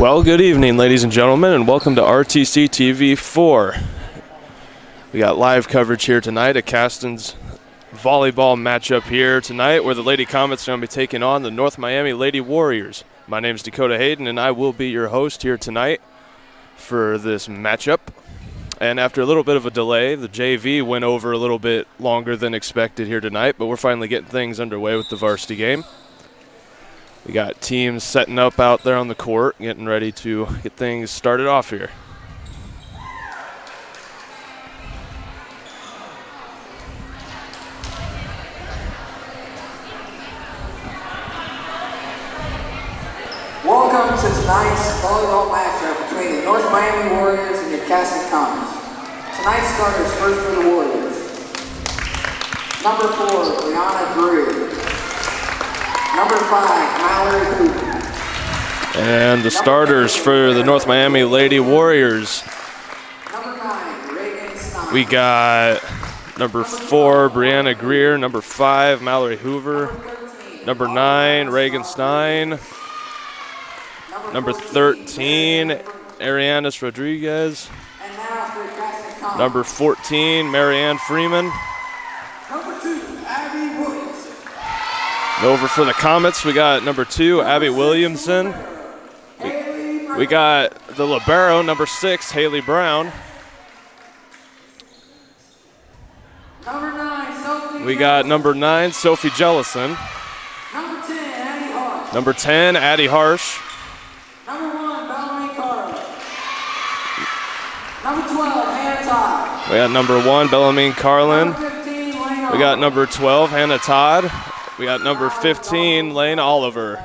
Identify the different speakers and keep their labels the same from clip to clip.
Speaker 1: Well, good evening, ladies and gentlemen, and welcome to RTC TV 4. We got live coverage here tonight at Caston's volleyball matchup here tonight, where the Lady Comets are going to be taking on the North Miami Lady Warriors. My name is Dakota Hayden, and I will be your host here tonight for this matchup. And after a little bit of a delay, the JV went over a little bit longer than expected here tonight, but we're finally getting things underway with the varsity game. We got teams setting up out there on the court, getting ready to get things started off here.
Speaker 2: Welcome to tonight's volleyball matchup between the North Miami Warriors and your Caston Comets. Tonight's starters first for the Warriors. Number 4, Brianna Drew. Number 5, Mallory Hooper.
Speaker 1: And the starters for the North Miami Lady Warriors.
Speaker 2: Number 9, Reagan Stein.
Speaker 1: We got number 4, Brianna Greer. Number 5, Mallory Hoover. Number 9, Reagan Stein. Number 13, Arianis Rodriguez.
Speaker 2: And now for Caston Comets.
Speaker 1: Number 14, Marianne Freeman.
Speaker 2: Number 2, Abby Williamson.
Speaker 1: Over for the Comets, we got number 2, Abby Williamson. We got the libero, number 6, Haley Brown.
Speaker 2: Number 9, Sophie.
Speaker 1: We got number 9, Sophie Jellison.
Speaker 2: Number 10, Addie Harsh.
Speaker 1: Number 10, Addie Harsh.
Speaker 2: Number 1, Bellamy Carter. Number 12, Hannah Todd.
Speaker 1: We got number 1, Bellamine Carlin.
Speaker 2: Number 15, Lane
Speaker 1: We got number 12, Hannah Todd. We got number 15, Lane Oliver.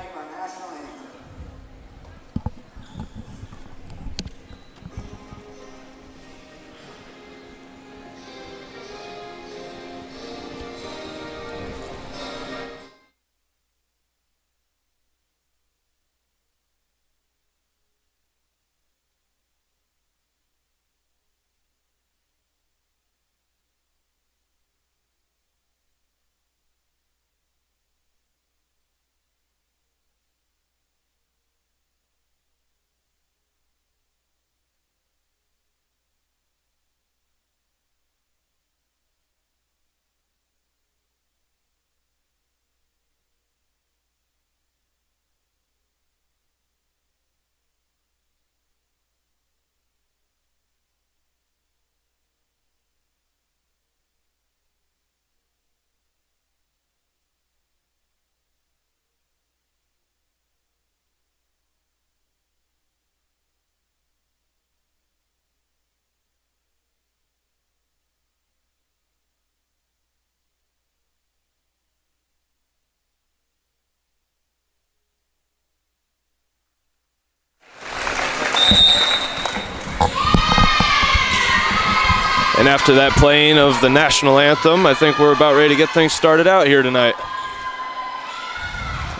Speaker 1: And after that playing of the national anthem, I think we're about ready to get things started out here tonight.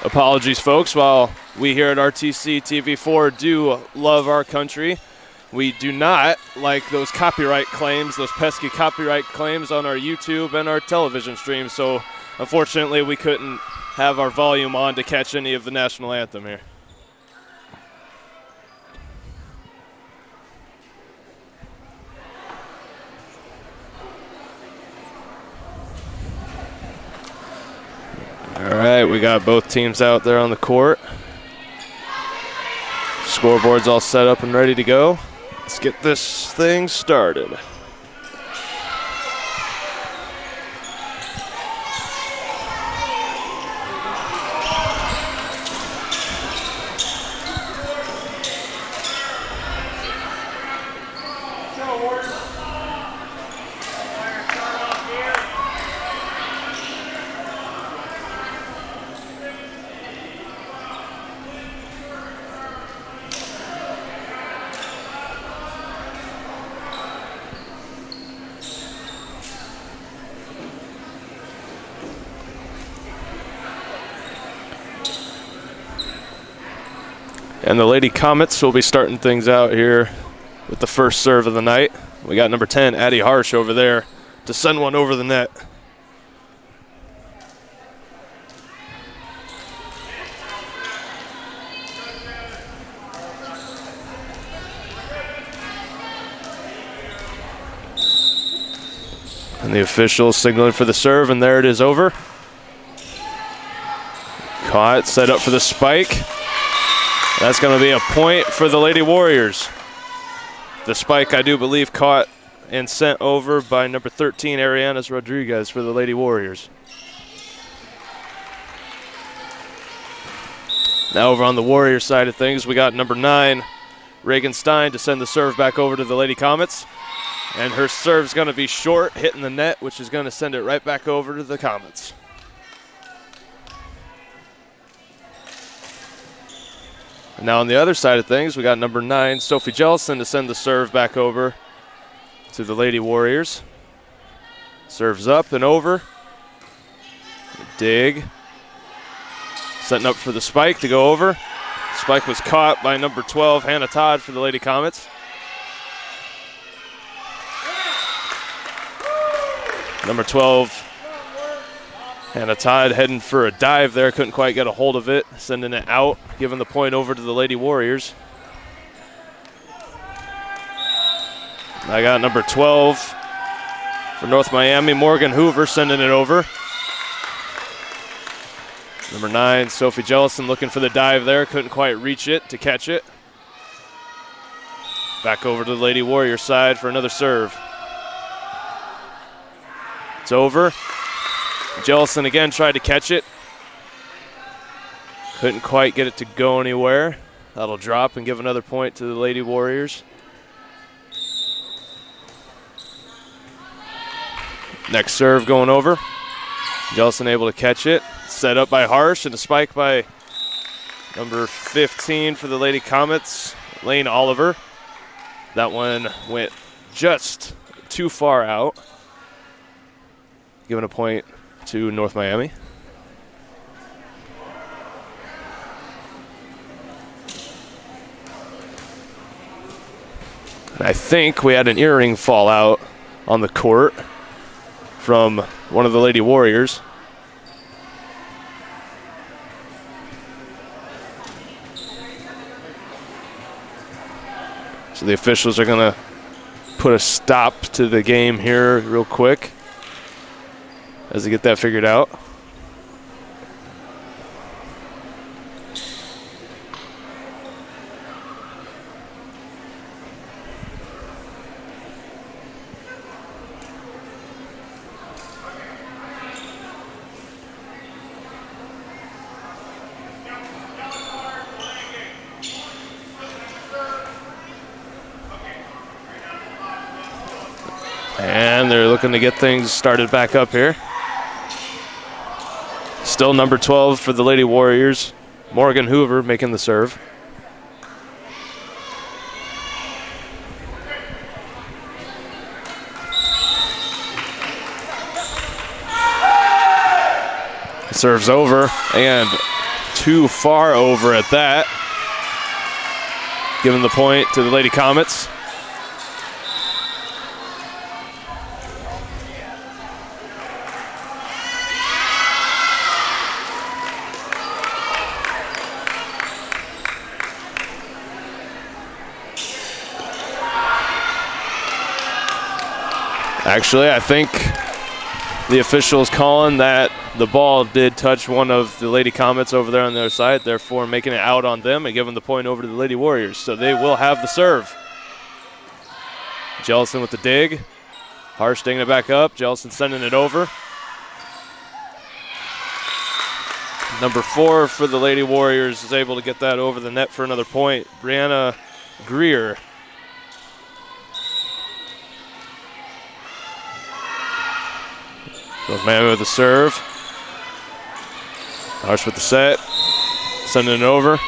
Speaker 1: Apologies, folks. While we here at RTC TV4 do love our country, we do not like those copyright claims, those pesky copyright claims on our YouTube and our television streams. So unfortunately, we couldn't have our volume on to catch any of the national anthem here. All right, we got both teams out there on the court. Scoreboard's all set up and ready to go. Let's get this thing started. And the Lady Comets will be starting things out here with the first serve of the night. We got number 10, Addie Harsh, over there to send one over the net. And the official signaling for the serve, and there it is over. Caught, set up for the spike. That's going to be a point for the Lady Warriors. The spike, I do believe, caught and sent over by number 13, Arianas Rodriguez, for the Lady Warriors. Now over on the Warriors side of things, we got number 9, Reagan Stein, to send the serve back over to the Lady Comets. And her serve's going to be short, hitting the net, which is going to send it right back over to the Comets. And now on the other side of things, we got number 9, Sophie Jellison, to send the serve back over to the Lady Warriors. Serves up and over. Dig. Setting up for the spike to go over. Spike was caught by number 12, Hannah Todd, for the Lady Comets. Number 12, Hannah Todd, heading for a dive there. Couldn't quite get a hold of it. Sending it out, giving the point over to the Lady Warriors. I got number 12 for North Miami, Morgan Hoover, sending it over. Number 9, Sophie Jellison, looking for the dive there. Couldn't quite reach it to catch it. Back over to the Lady Warrior side for another serve. It's over. Jellison again tried to catch it. Couldn't quite get it to go anywhere. That'll drop and give another point to the Lady Warriors. Next serve going over. Jellison able to catch it. Set up by Harsh, and a spike by number 15 for the Lady Comets, Lane Oliver. That one went just too far out. Giving a point to North Miami. And I think we had an earring fall out on the court from one of the Lady Warriors. So the officials are going to put a stop to the game here real quick as they get that figured out. And they're looking to get things started back up here. Still number 12 for the Lady Warriors, Morgan Hoover, making the serve. Serves over, and too far over at that. Giving the point to the Lady Comets. Actually, I think the official is calling that the ball did touch one of the Lady Comets over there on the other side, therefore making it out on them and giving the point over to the Lady Warriors. So they will have the serve. Jellison with the dig. Harsh digging it back up. Jellison sending it over. Number 4 for the Lady Warriors is able to get that over the net for another point. Brianna Greer. North Miami with the serve. Harsh with the set. Sending it over.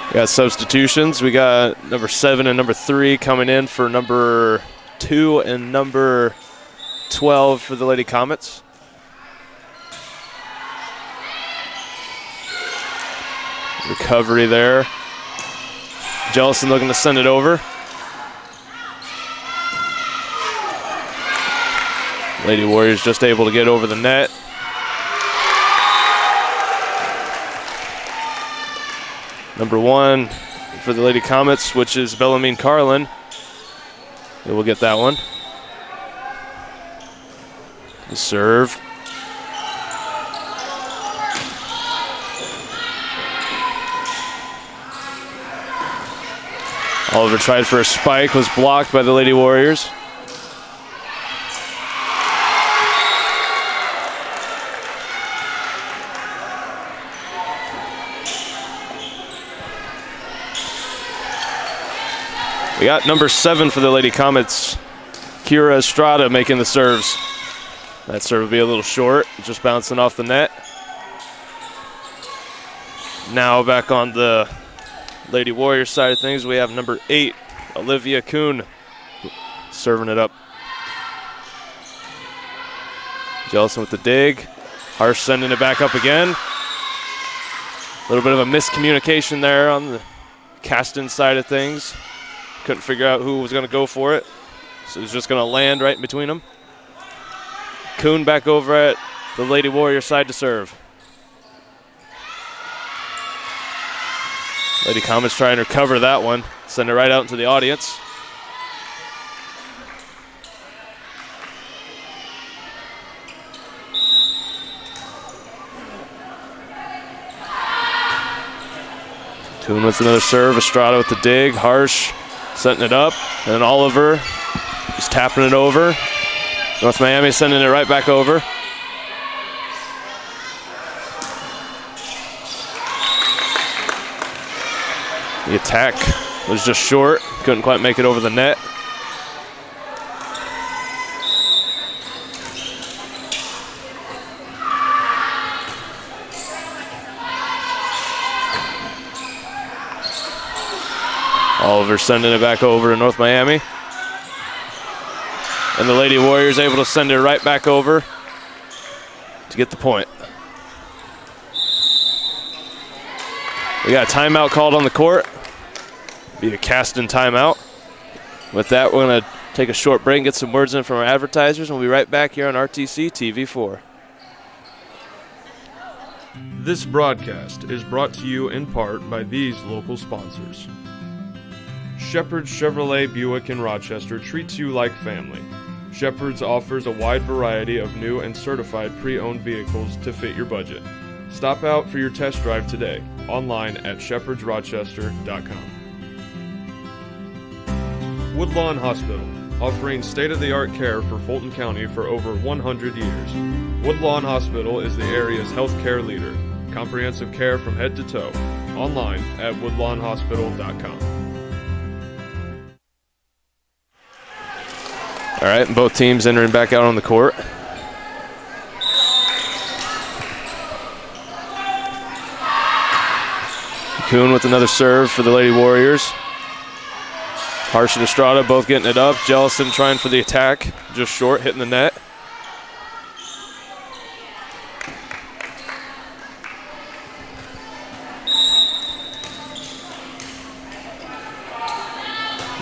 Speaker 1: We got substitutions. We got number 7 and number 3 coming in for number 2 and number 12 for the Lady Comets. Recovery there. Jellison looking to send it over. Lady Warriors just able to get over the net. Number 1 for the Lady Comets, which is Bellarmine Carlin. We'll get that one. The serve. Oliver tried for a spike, was blocked by the Lady Warriors. We got number 7 for the Lady Comets, Kira Estrada, making the serves. That serve will be a little short, just bouncing off the net. Now back on the Lady Warriors side of things, we have number 8, Olivia Kuhn, serving it up. Jellison with the dig. Harsh sending it back up again. A little bit of a miscommunication there on the Caston side of things. Couldn't figure out who was going to go for it, so it was just going to land right in between them. Kuhn back over at the Lady Warrior side to serve. Lady Comets trying to recover that one. Send it right out into the audience. Kuhn with another serve. Estrada with the dig. Harsh setting it up. And Oliver just tapping it over. North Miami sending it right back over. The attack was just short. Couldn't quite make it over the net. Oliver sending it back over to North Miami. And the Lady Warriors able to send it right back over to get the point. We got a timeout called on the court. Be a Caston timeout. With that, we're going to take a short break and get some words in from our advertisers, and we'll be right back here on RTC TV4.
Speaker 3: This broadcast is brought to you in part by these local sponsors. Shepherd's Chevrolet Buick in Rochester treats you like family. Shepherd's offers a wide variety of new and certified pre-owned vehicles to fit your budget. Stop out for your test drive today, online at shepherdsrochester.com. Woodlawn Hospital, offering state-of-the-art care for Fulton County for over 100 years. Woodlawn Hospital is the area's healthcare leader. Comprehensive care from head to toe. Online at woodlawnhospital.com.
Speaker 1: All right, both teams entering back out on the court. Kuhn with another serve for the Lady Warriors. Harsh and Estrada both getting it up. Jellison trying for the attack, just short, hitting the net.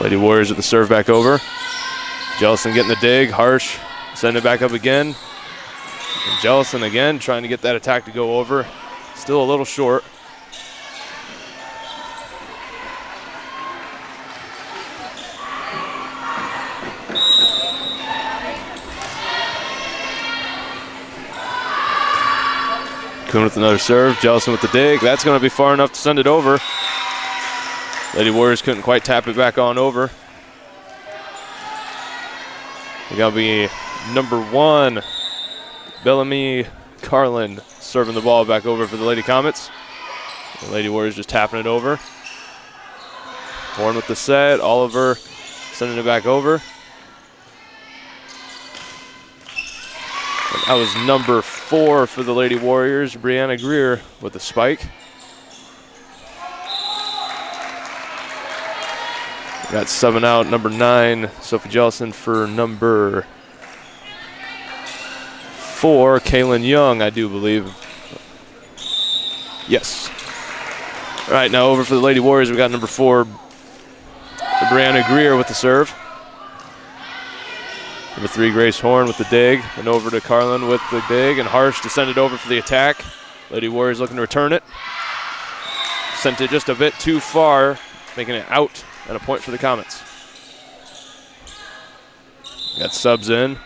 Speaker 1: Lady Warriors with the serve back over. Jellison getting the dig. Harsh sending it back up again. And Jellison again trying to get that attack to go over. Still a little short. Kuhn with another serve. Jellison with the dig. That's going to be far enough to send it over. Lady Warriors couldn't quite tap it back on over. We got to be number 1, Bellamy Carlin, serving the ball back over for the Lady Comets. The Lady Warriors just tapping it over. Horn with the set. Oliver sending it back over. And that was number 4 for the Lady Warriors, Brianna Greer with the spike. Got subbing out number 9, Sophie Jellison, for number 4, Kaylin Young, I do believe. Yes. All right, now over for the Lady Warriors, we got number 4, Brianna Greer with the serve. Number 3, Grace Horn with the dig, and over to Carlin with the dig, and Harsh to send it over for the attack. Lady Warriors looking to return it. Sent it just a bit too far, making it out and a point for the Comets. Got subs in.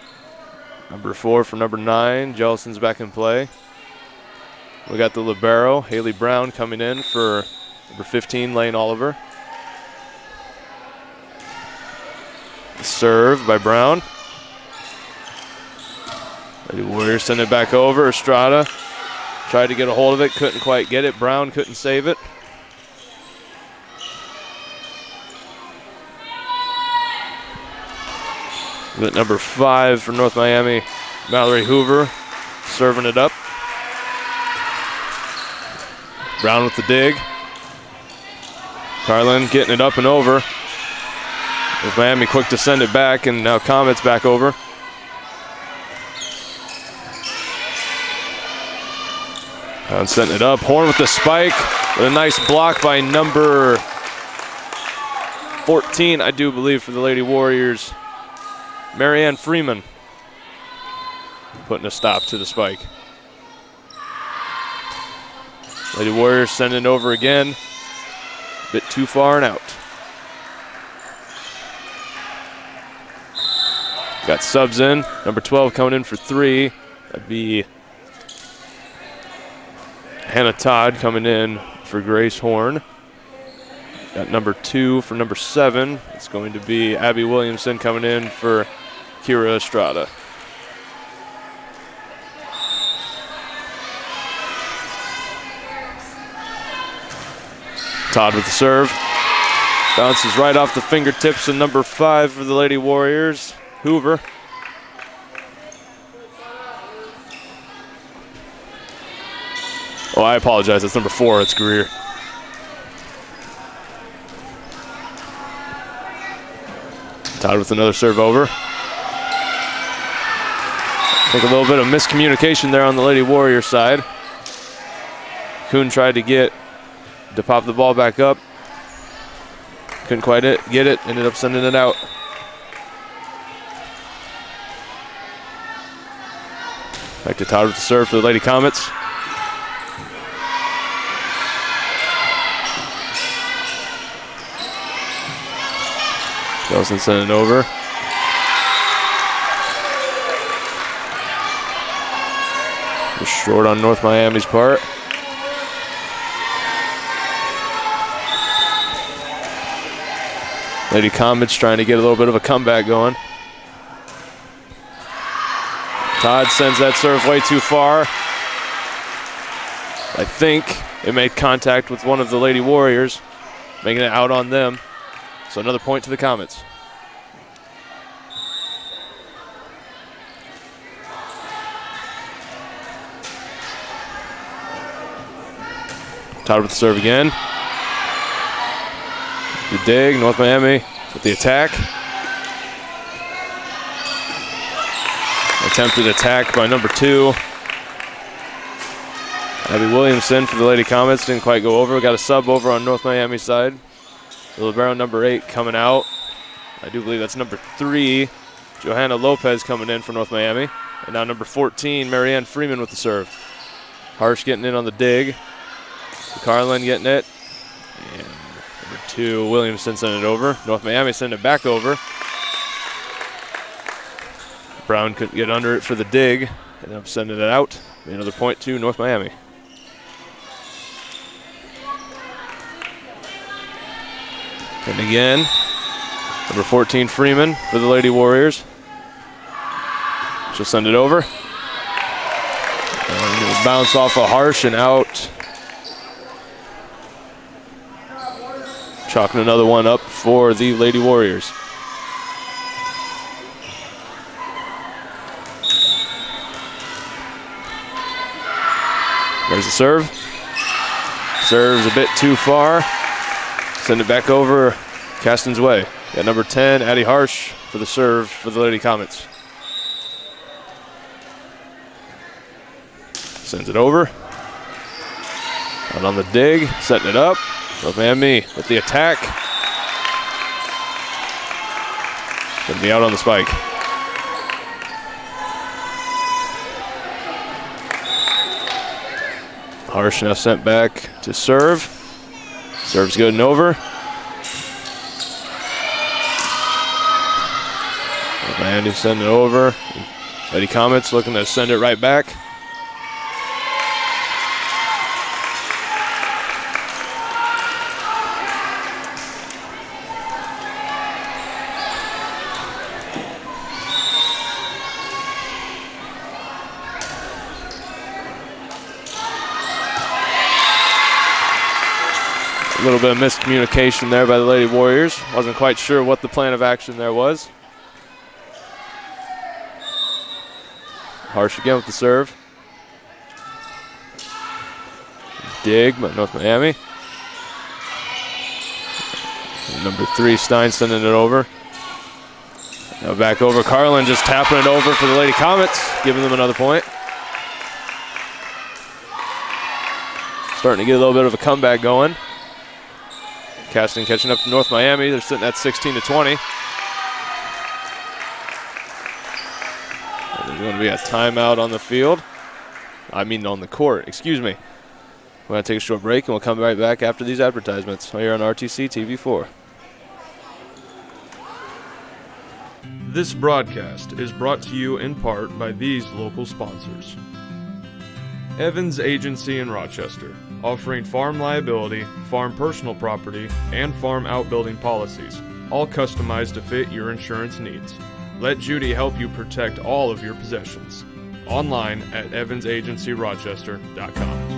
Speaker 1: Number 4 for number 9. Jellison's back in play. We got the libero, Haley Brown, coming in for number 15, Lane Oliver. Serve by Brown. Lady Warriors send it back over. Estrada tried to get a hold of it, couldn't quite get it. Brown couldn't save it. At number 5 for North Miami, Mallory Hoover serving it up. Brown with the dig. Carlin getting it up and over. North Miami quick to send it back, and now Comets back over. Brown setting it up. Horn with the spike. With a nice block by number 14, I do believe, for the Lady Warriors. Marianne Freeman putting a stop to the spike. Lady Warriors sending it over again. A bit too far and out. Got subs in. Number 12 coming in for 3. That'd be Hannah Todd coming in for Grace Horn. Got number 2 for number 7. It's going to be Abby Williamson coming in for Kira Estrada. Todd with the serve. Bounces right off the fingertips of number 5 for the Lady Warriors, Hoover. Oh, I apologize. That's number 4. It's Greer. Todd with another serve over. I think a little bit of miscommunication there on the Lady Warrior side. Kuhn tried to pop the ball back up. Couldn't quite get it. Ended up sending it out. Back to Todd with the serve for the Lady Comets. Nelson sending it over. Just short on North Miami's part. Lady Comets trying to get a little bit of a comeback going. Todd sends that serve way too far. I think it made contact with one of the Lady Warriors, making it out on them. So another point to the Comets. Todd with the serve again. The dig, North Miami with the attack. Attempted attack by number 2. Abby Williamson for the Lady Comets, didn't quite go over. Got a sub over on North Miami's side. The libero number 8 coming out. I do believe that's number 3. Johanna Lopez coming in for North Miami. And now number 14, Marianne Freeman with the serve. Harsh getting in on the dig. Carlin getting it. And number 2, Williamson sending it over. North Miami sending it back over. Brown couldn't get under it for the dig. Ended up sending it out. Another point to North Miami. And again, number 14, Freeman for the Lady Warriors. She'll send it over. And it'll bounce off a Harsh and out. Chalking another one up for the Lady Warriors. There's the serve. Serves a bit too far. Send it back over Caston's way. Got number 10, Addie Harsh for the serve for the Lady Comets. Sends it over. Out on the dig, setting it up. North Miami with the attack. Gonna be out on the spike. Harsh now sent back to serve. Serves good and over. Miami sending it over. Lady Comets looking to send it right back. A little bit of miscommunication there by the Lady Warriors. Wasn't quite sure what the plan of action there was. Harsh again with the serve. Dig by North Miami. Number 3, Stein sending it over. Now back over. Carlin just tapping it over for the Lady Comets, giving them another point. Starting to get a little bit of a comeback going. Caston catching up to North Miami. They're sitting at 16-20. There's going to be a timeout on the field. On the court, excuse me. We're going to take a short break and we'll come right back after these advertisements here on RTC TV4.
Speaker 3: This broadcast is brought to you in part by these local sponsors. Evans Agency in Rochester, offering farm liability, farm personal property, and farm outbuilding policies, all customized to fit your insurance needs. Let Judy help you protect all of your possessions. Online at evansagencyrochester.com.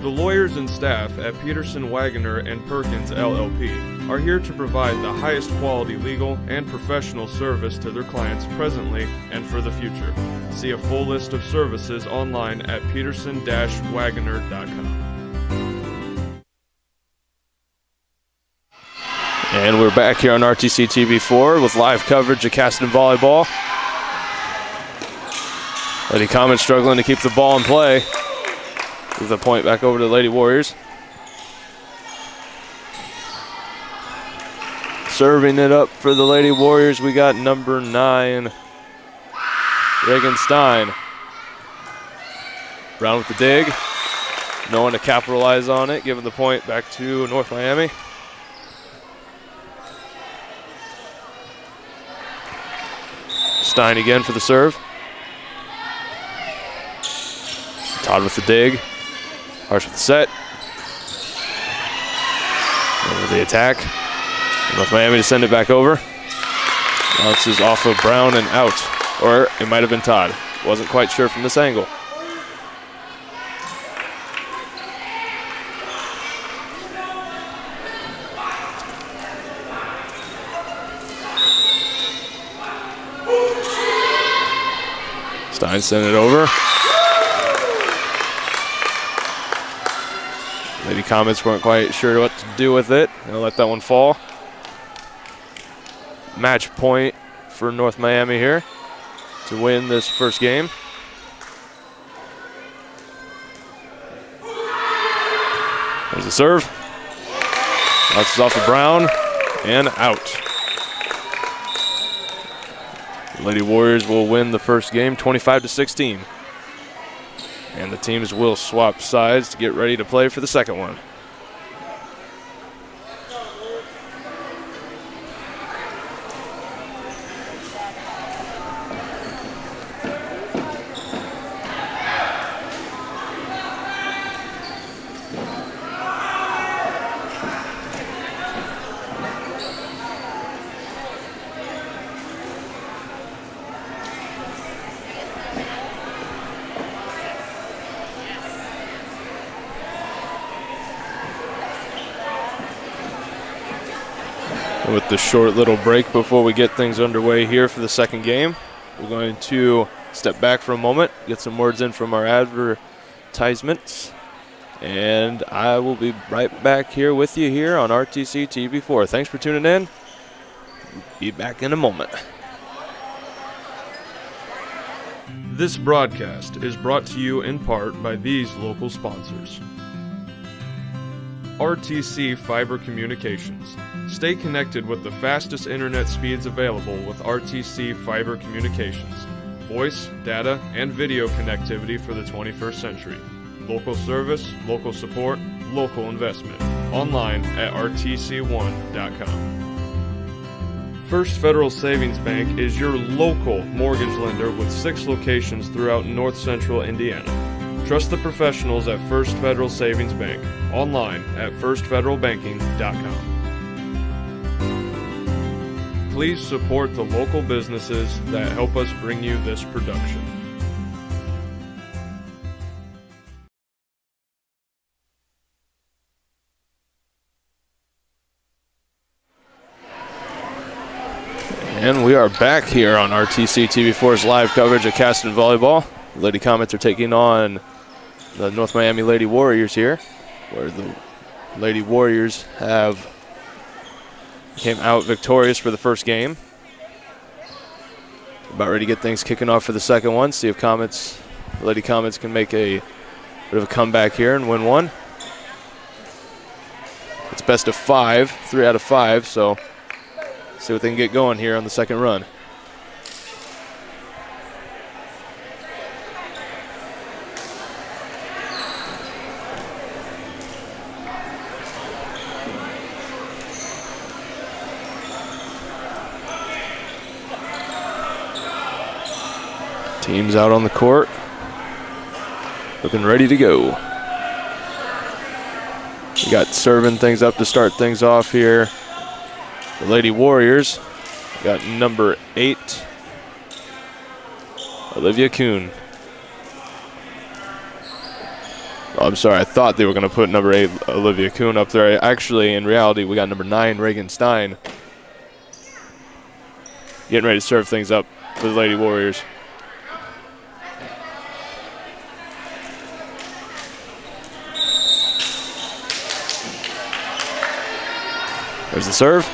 Speaker 3: The lawyers and staff at Peterson, Wagoner, and Perkins LLP are here to provide the highest quality legal and professional service to their clients presently and for the future. See a full list of services online at peterson-wagoner.com.
Speaker 1: And we're back here on RTC TV4 with live coverage of Caston Volleyball. Lady Comets struggling to keep the ball in play. Give the point back over to the Lady Warriors. Serving it up for the Lady Warriors, we got number 9, Reagan Stein. Brown with the dig. No one to capitalize on it, giving the point back to North Miami. Stein again for the serve. Todd with the dig. Harsh with the set. Over the attack. North Miami to send it back over. Bounces off of Brown and out. Or it might have been Todd. Wasn't quite sure from this angle. Stein sent it over. Lady Comets weren't quite sure what to do with it. They'll let that one fall. Match point for North Miami here to win this first game. There's a serve. Bounces off of Brown and out. Lady Warriors will win the first game 25-16. And the teams will swap sides to get ready to play for the second one. With the short little break before we get things underway here for the second game, we're going to step back for a moment, get some words in from our advertisements, and I will be right back here with you here on RTC TV4. Thanks for tuning in. Be back in a moment.
Speaker 3: This broadcast is brought to you in part by these local sponsors. RTC Fiber Communications. Stay connected with the fastest internet speeds available with RTC Fiber Communications. Voice, data, and video connectivity for the 21st century. Local service, local support, local investment. Online at rtc1.com. First Federal Savings Bank is your local mortgage lender with 6 locations throughout north central Indiana. Trust the professionals at First Federal Savings Bank. Online at firstfederalbanking.com. Please support the local businesses that help us bring you this production.
Speaker 1: And we are back here on RTC TV4's live coverage of Caston Volleyball. The Lady Comets are taking on the North Miami Lady Warriors here, where the Lady Warriors came out victorious for the first game. About ready to get things kicking off for the second one, see if the Lady Comets can make a bit of a comeback here and win one. It's best of 5, 3 out of 5, so see what they can get going here on the second run. Teams out on the court, looking ready to go. We got serving things up to start things off here. The Lady Warriors got number 8, Olivia Kuhn. Oh, I'm sorry, I thought they were going to put number 8, Olivia Kuhn, up there. Actually, in reality, we got number 9, Reagan Stein, getting ready to serve things up for the Lady Warriors. There's the serve.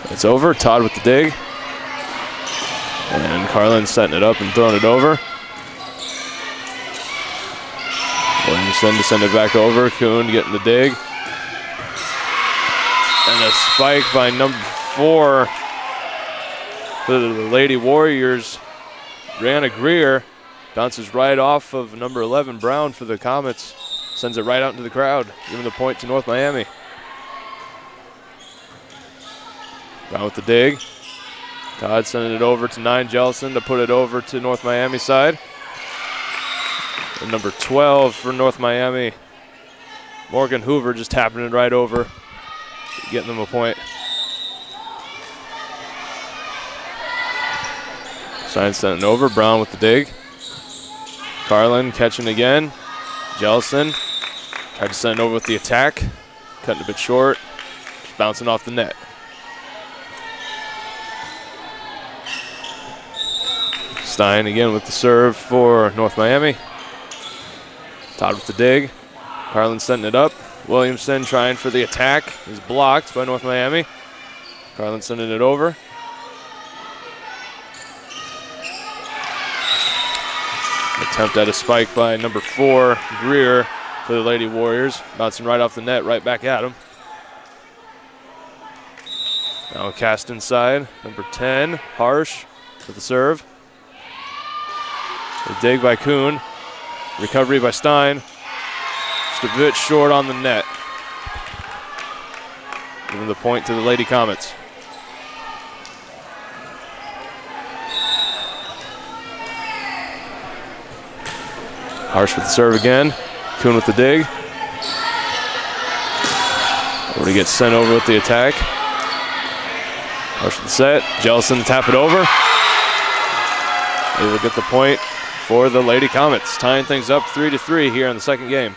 Speaker 1: It's over. Todd with the dig. And Carlin setting it up and throwing it over. Williamson to send it back over. Kuhn getting the dig. And a spike by number 4 for the Lady Warriors. Brianna Greer bounces right off of number 11 Brown for the Comets. Sends it right out into the crowd, giving the point to North Miami. Brown with the dig. Todd sending it over to 9 Jellison to put it over to North Miami side. And number 12 for North Miami, Morgan Hoover, just tapping it right over, getting them a point. Stein sending it over. Brown with the dig. Carlin catching again. Jellison tried to send it over with the attack. Cutting a bit short. Just bouncing off the net. Stein again with the serve for North Miami. Todd with the dig. Carlin setting it up. Williamson trying for the attack. Is blocked by North Miami. Carlin sending it over. Attempt at a spike by number 4, Greer, for the Lady Warriors. Bouncing right off the net, right back at him. Now Caston side, number 10, Harsh with the serve. The dig by Kuhn. Recovery by Stein. Just a bit short on the net. Giving the point to the Lady Comets. Harsh with the serve again. Kuhn with the dig. Already gets sent over with the attack. Harsh with the set. Jellison to tap it over. Able to get the point for the Lady Comets, tying things up 3-3 here in the second game.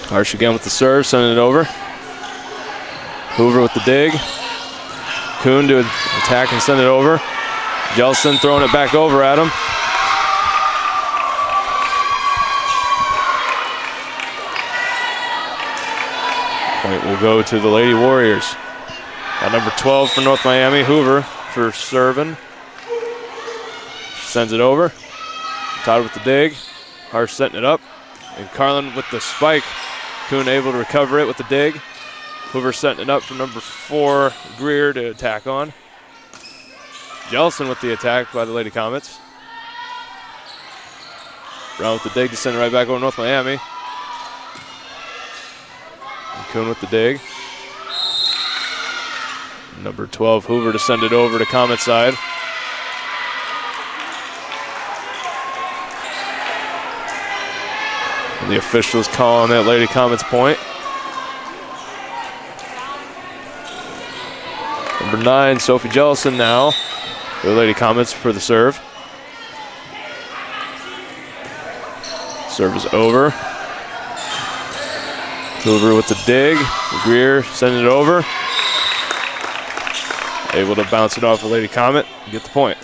Speaker 1: Harsh again with the serve, sending it over. Hoover with the dig. Kuhn to attack and send it over. Jellison throwing it back over at him. Point will go to the Lady Warriors. Number 12 for North Miami, Hoover for serving. Sends it over. Todd with the dig. Harsh setting it up. And Carlin with the spike Kuhn able to recover it with the dig. Hoover setting it up for number 4, Greer, to attack on. Jellison with the attack by the Lady Comets. Brown with the dig to send it right back over North Miami. And Kuhn with the dig. Number 12, Hoover, to send it over to Comet side. And the officials calling that Lady Comets point. Number 9, Sophie Jellison now for the Lady Comets for the serve. Serve is over. Hoover with the dig. Greer sending it over. Able to bounce it off the Lady Comet and get the point.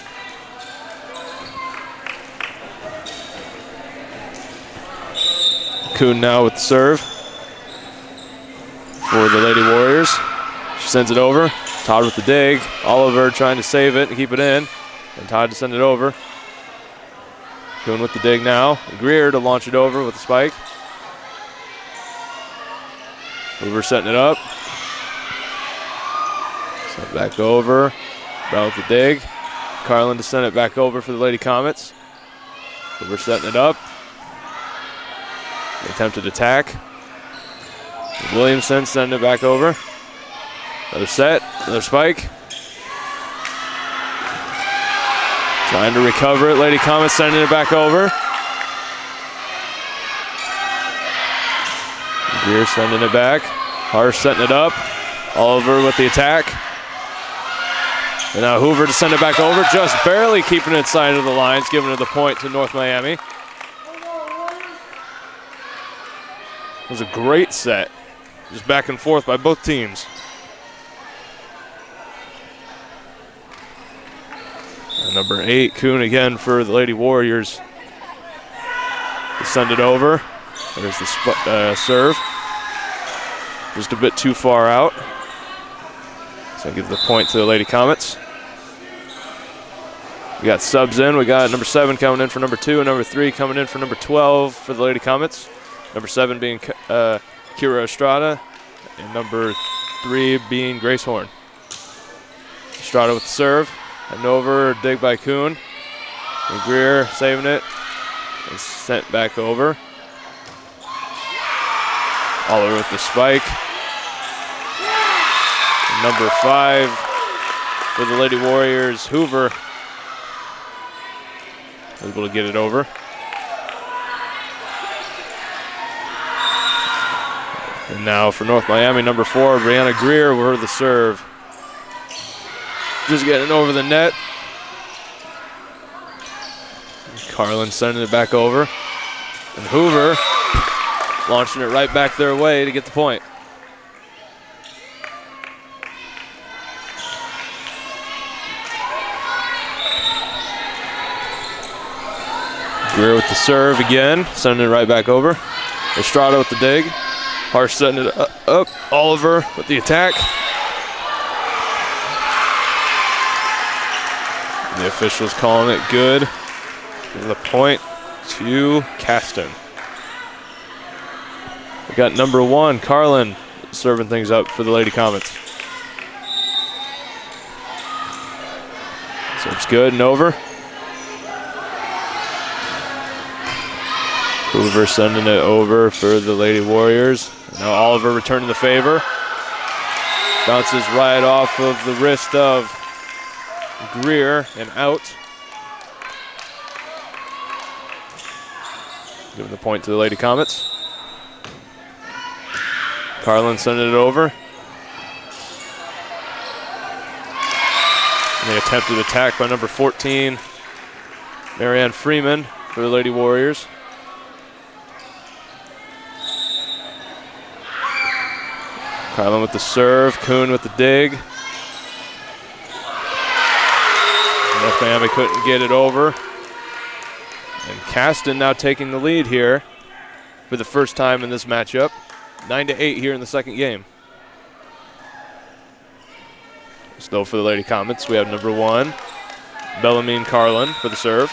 Speaker 1: Kuhn now with the serve for the Lady Warriors. She sends it over. Todd with the dig. Oliver trying to save it and keep it in. And Todd to send it over. Kuhn with the dig now. Greer to launch it over with the spike. Hoover setting it up. Sent back over. Brown with the dig. Carlin to send it back over for the Lady Comets. Hoover setting it up. The attempted attack. Williamson sending it back over. Another set, another spike. Trying to recover it. Lady Comets sending it back over. Greer sending it back. Harsh setting it up. Oliver with the attack. And now Hoover to send it back over. Just barely keeping it inside of the lines, giving it the point to North Miami. It was a great set. Just back and forth by both teams. And number 8, Kuhn again for the Lady Warriors. To send it over. There's the serve. Just a bit too far out. So I give the point to the Lady Comets. We got subs in. We got number 7 coming in for number 2, and number 3 coming in for number 12 for the Lady Comets. Number 7 being Kira Estrada, and number 3 being Grace Horn. Estrada with the serve. And over, dig by Kuhn. And Greer saving it. And sent back over. Oliver with the spike. And number 5 for the Lady Warriors, Hoover. Able to get it over. And now for North Miami, number 4, Brianna Greer with the serve. Just getting over the net. Carlin sending it back over. And Hoover launching it right back their way to get the point. Greer with the serve again, sending it right back over. Estrada with the dig. Harsh setting it up. Oliver with the attack. The officials calling it good. Give the point to Caston. We got number 1, Carlin, serving things up for the Lady Comets. Serves good and over. Hoover sending it over for the Lady Warriors. Now Oliver returning the favor. Bounces right off of the wrist of Greer and out. Giving the point to the Lady Comets. Carlin sending it over. And the attempted attack by number 14, Marianne Freeman for the Lady Warriors. Carlin with the serve, Kuhn with the dig. North Miami couldn't get it over. And Caston now taking the lead here for the first time in this matchup. 9-8 here in the second game. Still for the Lady Comets, we have number 1, Bellamine Carlin for the serve.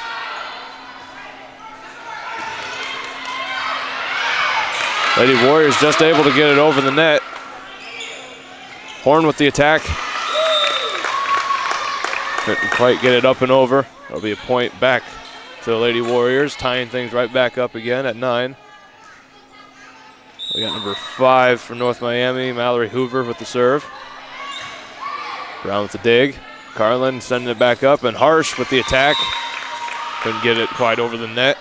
Speaker 1: Lady Warriors just able to get it over the net. Horn with the attack. Couldn't quite get it up and over. That'll be a point back to the Lady Warriors, tying things right back up again at 9. We got number 5 for North Miami, Mallory Hoover with the serve. Brown with the dig. Carlin sending it back up, and Harsh with the attack. Couldn't get it quite over the net.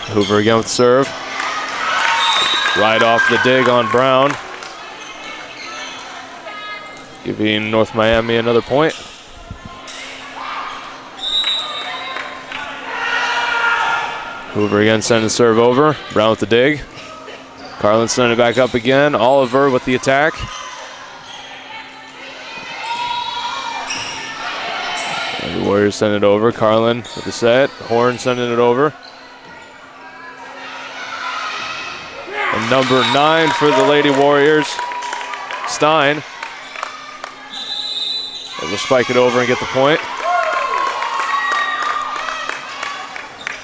Speaker 1: Hoover again with the serve. Right off the dig on Brown. Giving North Miami another point. Hoover again sending the serve over. Brown with the dig. Carlin sending it back up again. Oliver with the attack. And the Warriors send it over. Carlin with the set. Horn sending it over. And number 9 for the Lady Warriors, Stein. They'll spike it over and get the point.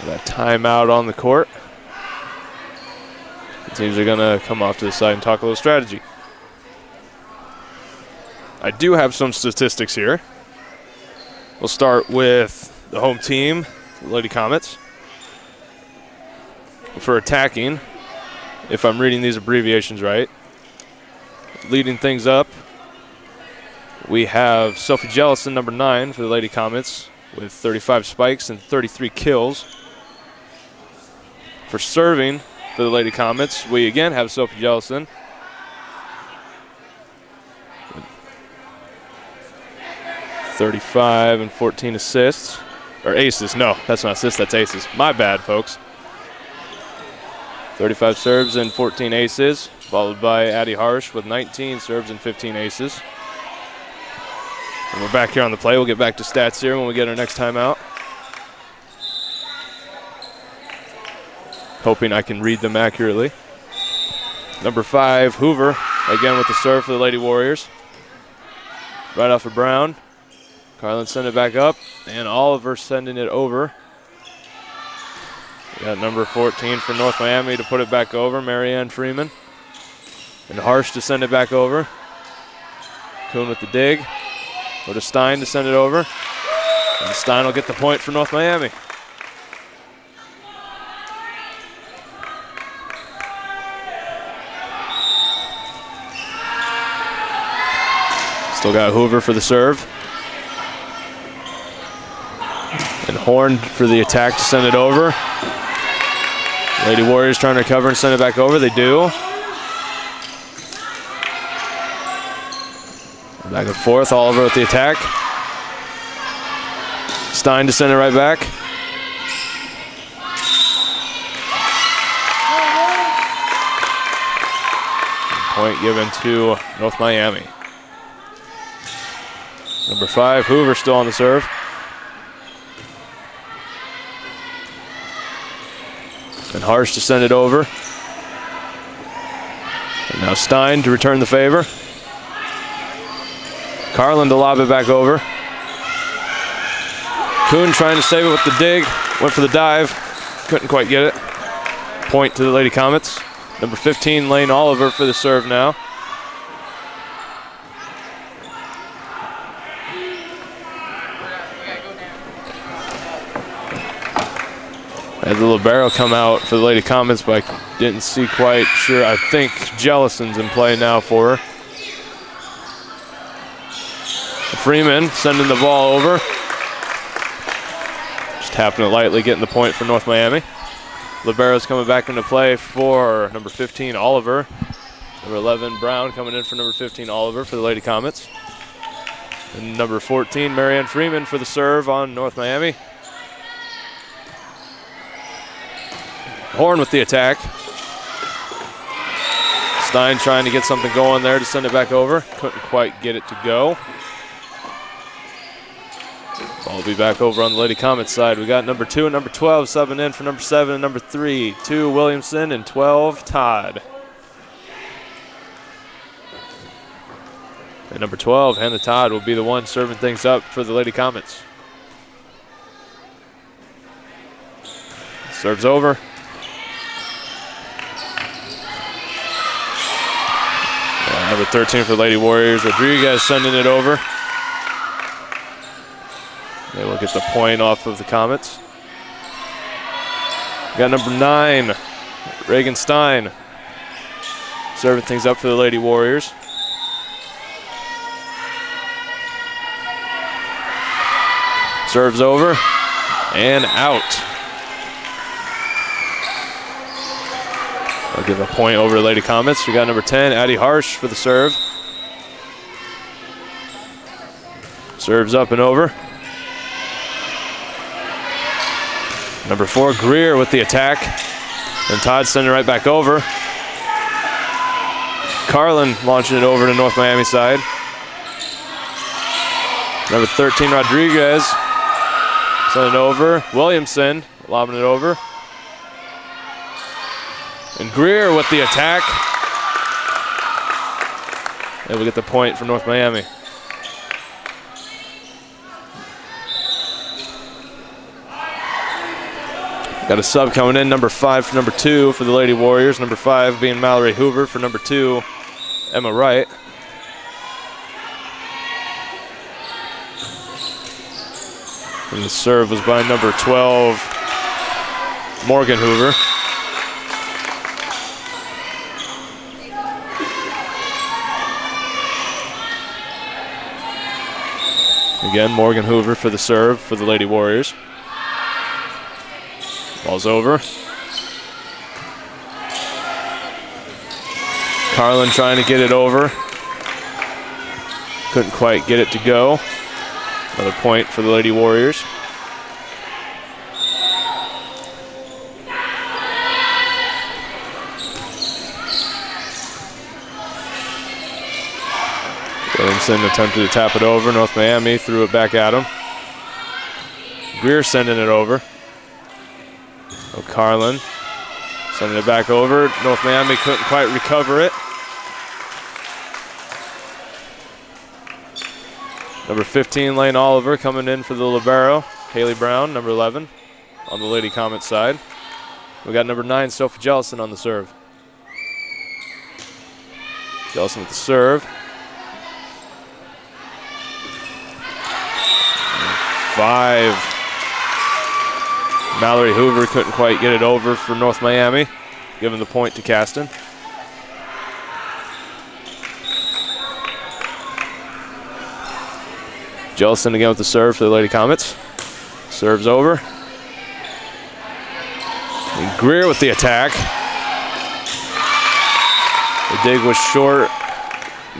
Speaker 1: That timeout on the court. The teams are going to come off to the side and talk a little strategy. I do have some statistics here. We'll start with the home team, the Lady Comets. For attacking, if I'm reading these abbreviations right, leading things up, we have Sophie Jellison, number 9 for the Lady Comets, with 35 spikes and 33 kills. For serving for the Lady Comets, we again have Sophie Jellison. With 35 and 14 assists. Or aces. No, that's not assists, that's aces. My bad, folks. 35 serves and 14 aces, followed by Addie Harsh with 19 serves and 15 aces. And we're back here on the play. We'll get back to stats here when we get our next timeout. Hoping I can read them accurately. Number 5, Hoover, again with the serve for the Lady Warriors. Right off of Brown. Carlin sending it back up, and Oliver sending it over. We got number 14 for North Miami to put it back over, Marianne Freeman. And Harsh to send it back over. Kuhn with the dig. Go to Stein to send it over. And Stein will get the point for North Miami. Still got Hoover for the serve. And Horn for the attack to send it over. Lady Warriors trying to recover and send it back over. They do. Back and forth. Oliver with the attack. Stein to send it right back. Point given to North Miami. Number 5, Hoover still on the serve. And Harsh to send it over. And now Stein to return the favor. Carlin to lob it back over. Kuhn trying to save it with the dig. Went for the dive. Couldn't quite get it. Point to the Lady Comets. Number 15, Lane Oliver for the serve now. Had the libero come out for the Lady Comets, but I didn't see quite sure. I think Jellison's in play now for her. Freeman sending the ball over. Just tapping it lightly, getting the point for North Miami. Libero's coming back into play for number 15, Oliver. Number 11, Brown coming in for number 15, Oliver for the Lady Comets. And number 14, Marianne Freeman for the serve on North Miami. Horn with the attack. Stein trying to get something going there to send it back over. Couldn't quite get it to go. Ball will be back over on the Lady Comets side. We got number 2 and number 12 subbing in for number 7 and number 3. 2, Williamson, and 12, Todd. And number 12, Hannah Todd, will be the one serving things up for the Lady Comets. Serves over. And number 13 for the Lady Warriors, Rodriguez sending it over. They will get the point off of the Comets. Got number 9, Reagan Stein, serving things up for the Lady Warriors. Serves over and out. I'll give a point over to Lady Comets. We got number 10, Addie Harsh, for the serve. Serves up and over. Number 4, Greer with the attack. And Todd sending it right back over. Carlin launching it over to North Miami side. Number 13, Rodriguez, sending it over. Williamson lobbing it over. And Greer with the attack. And we get the point for North Miami. Got a sub coming in, number 5 for number 2 for the Lady Warriors. Number 5 being Mallory Hoover, for number 2, Emma Wright. And the serve was by number 12, Morgan Hoover. Again, Morgan Hoover for the serve for the Lady Warriors. Ball's over. Carlin trying to get it over. Couldn't quite get it to go. Another point for the Lady Warriors. Williamson attempted to tap it over. North Miami threw it back at him. Greer sending it over. Carlin sending it back over. North Miami couldn't quite recover it. Number 15, Lane Oliver, coming in for the libero. Haley Brown, number 11, on the Lady Comet side. We got number 9, Sophie Jellison, on the serve. Jellison with the serve. 5. Mallory Hoover couldn't quite get it over for North Miami, giving the point to Caston. Jellison again with the serve for the Lady Comets. Serves over. And Greer with the attack. The dig was short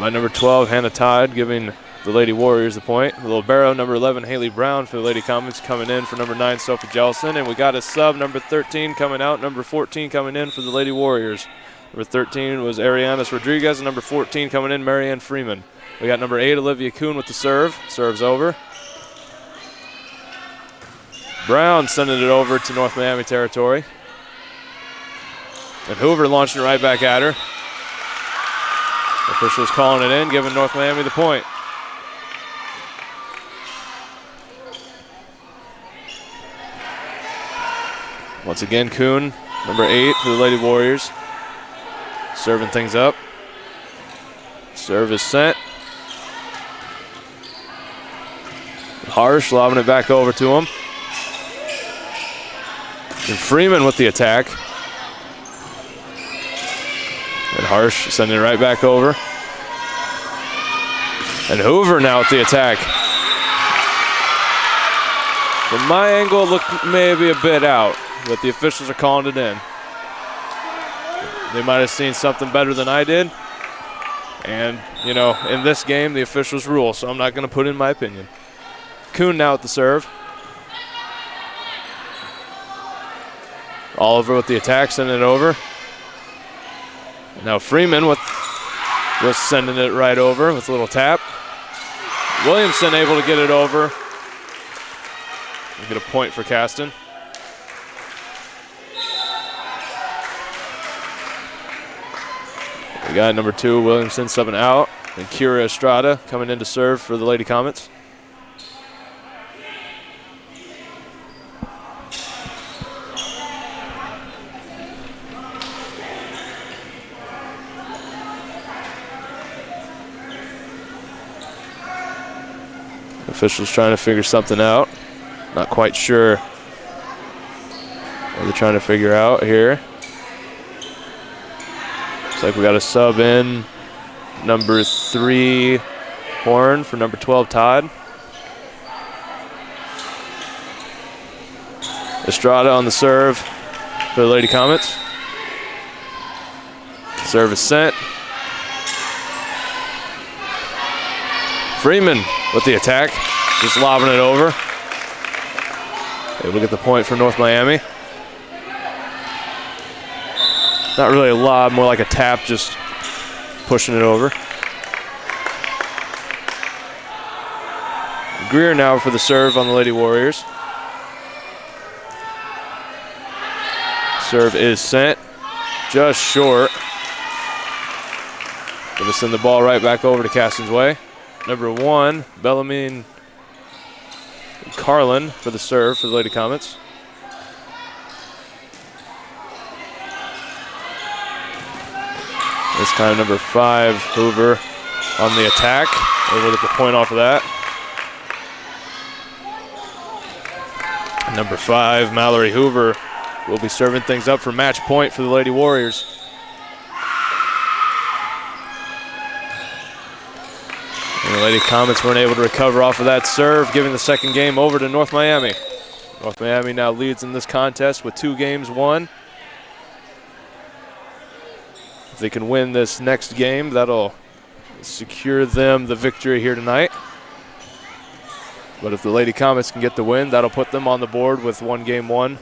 Speaker 1: by number 12, Hannah Todd, giving the Lady Warriors the point. The libero, number 11, Haley Brown, for the Lady Comets, coming in for number 9, Sophie Jellison. And we got a sub, number 13 coming out, number 14 coming in for the Lady Warriors. Number 13 was Arianis Rodriguez, and number 14 coming in, Marianne Freeman. We got number 8, Olivia Kuhn, with the serve. Serves over. Brown sending it over to North Miami territory. And Hoover launching it right back at her. Officials calling it in, giving North Miami the point. Once again, Kuhn, number 8 for the Lady Warriors, serving things up. Serve is sent. Harsh lobbing it back over to him. And Freeman with the attack. And Harsh sending it right back over. And Hoover now with the attack. From my angle, it looked maybe a bit out, but the officials are calling it in. They might have seen something better than I did. And, you know, in this game, the officials rule, so I'm not going to put in my opinion. Kuhn now at the serve. Oliver with the attack, sending it over. Now Freeman was sending it right over with a little tap. Williamson able to get it over. We'll get a point for Caston. We got number 2, Williamson, subbing out. And Kira Estrada coming in to serve for the Lady Comets. Officials trying to figure something out. Not quite sure what they're trying to figure out here. Looks like we got a sub in. Number 3, Horn for number 12, Todd. Estrada on the serve for the Lady Comets. Serve is sent. Freeman with the attack, just lobbing it over. Able to get the point for North Miami. Not really a lob, more like a tap, just pushing it over. Greer now for the serve on the Lady Warriors. Serve is sent, just short. Gonna send the ball right back over to Caston's way. Number 1, Bellarmine Carlin for the serve for the Lady Comets. This time number 5, Hoover on the attack. Able to get the point off of that. Number 5, Mallory Hoover will be serving things up for match point for the Lady Warriors. And the Lady Comets weren't able to recover off of that serve, giving the second game over to North Miami. North Miami now leads in this contest with 2 games won. If they can win this next game, that'll secure them the victory here tonight. But if the Lady Comets can get the win, that'll put them on the board with 1 game won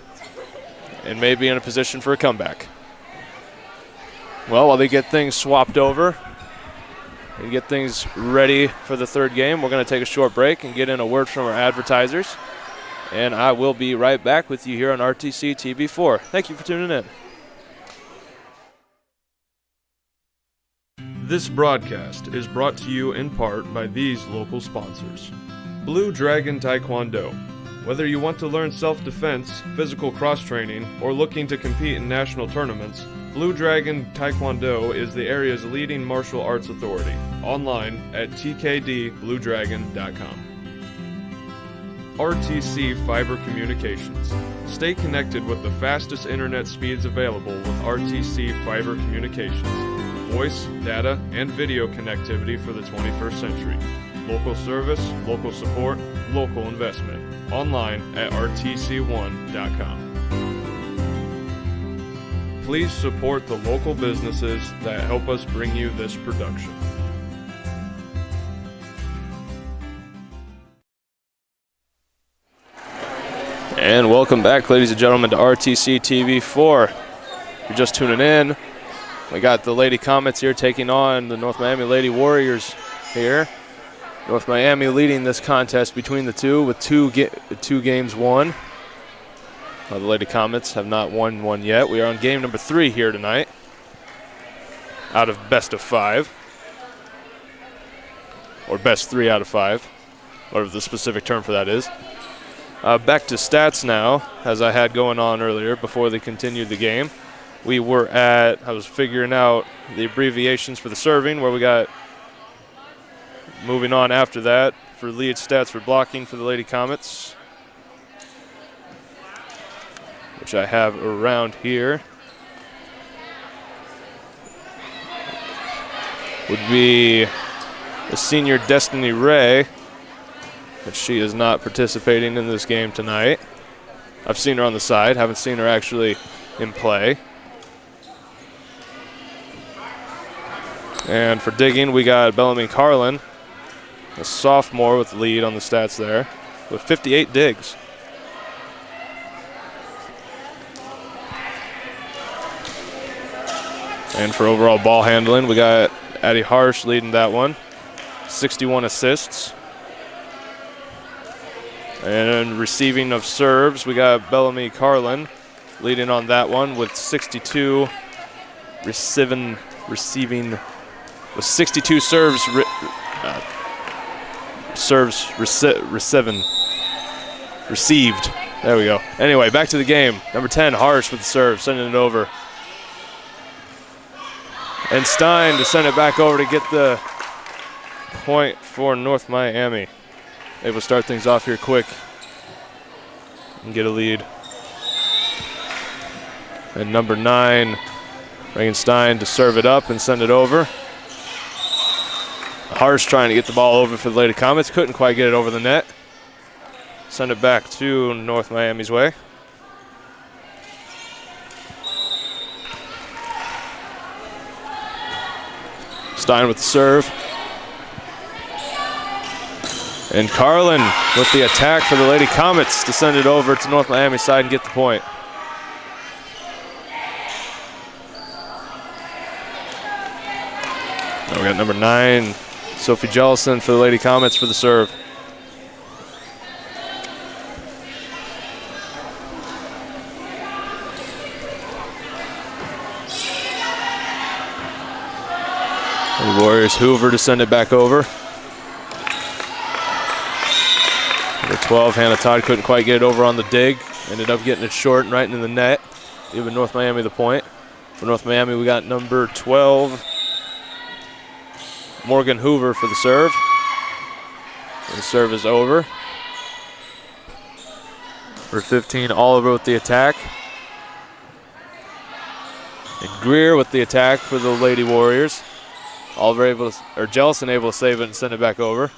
Speaker 1: and maybe in a position for a comeback. Well, while they get things swapped over and get things ready for the third game, we're going to take a short break and get in a word from our advertisers. And I will be right back with you here on RTC TV4. Thank you for tuning in.
Speaker 3: This broadcast is brought to you in part by these local sponsors. Blue Dragon Taekwondo. Whether you want to learn self-defense, physical cross-training, or looking to compete in national tournaments, Blue Dragon Taekwondo is the area's leading martial arts authority. Online at tkdbluedragon.com. RTC Fiber Communications. Stay connected with the fastest internet speeds available with RTC Fiber Communications. Voice, data, and video connectivity for the 21st century. Local service, local support, local investment. Online at rtc1.com. Please support the local businesses that help us bring you this production.
Speaker 1: And welcome back, ladies and gentlemen, to RTC TV4. If you're just tuning in, we got the Lady Comets here taking on the North Miami Lady Warriors here. North Miami leading this contest between the two with two games won. The Lady Comets have not won one yet. We are on game number 3 here tonight out of best of 5. Or best 3 out of 5, whatever the specific term for that is. Back to stats now, as I had going on earlier before they continued the game. I was figuring out the abbreviations for the serving, where we got, moving on after that, for lead stats for blocking for the Lady Comets, which I have around here, would be the senior Destiny Ray, but she is not participating in this game tonight. I've seen her on the side, haven't seen her actually in play. And for digging, we got Bellamy Carlin, a sophomore with the lead on the stats there, with 58 digs. And for overall ball handling, we got Addie Harsh leading that one, 61 assists. And receiving of serves, we got Bellamy Carlin leading on that one with 62 receiving with 62 serves serves received. There we go. Anyway, back to the game. Number 10, Harsh with the serve, sending it over. And Stein to send it back over to get the point for North Miami. Able to start things off here quick and get a lead. And number 9, Regenstein to serve it up and send it over. Harsh trying to get the ball over for the Lady Comets. Couldn't quite get it over the net. Send it back to North Miami's way. Stein with the serve. And Carlin with the attack for the Lady Comets to send it over to North Miami's side and get the point. Now we got number 9, Sophie Jellison for the Lady Comets for the serve. The Warriors Hoover to send it back over. Number 12, Hannah Todd couldn't quite get it over on the dig. Ended up getting it short and right into the net. Giving North Miami the point. For North Miami, we got number 12, Morgan Hoover for the serve. And the serve is over. For 15, Oliver with the attack. And Greer with the attack for the Lady Warriors. Oliver able to, or Jellison able to save it and send it back over.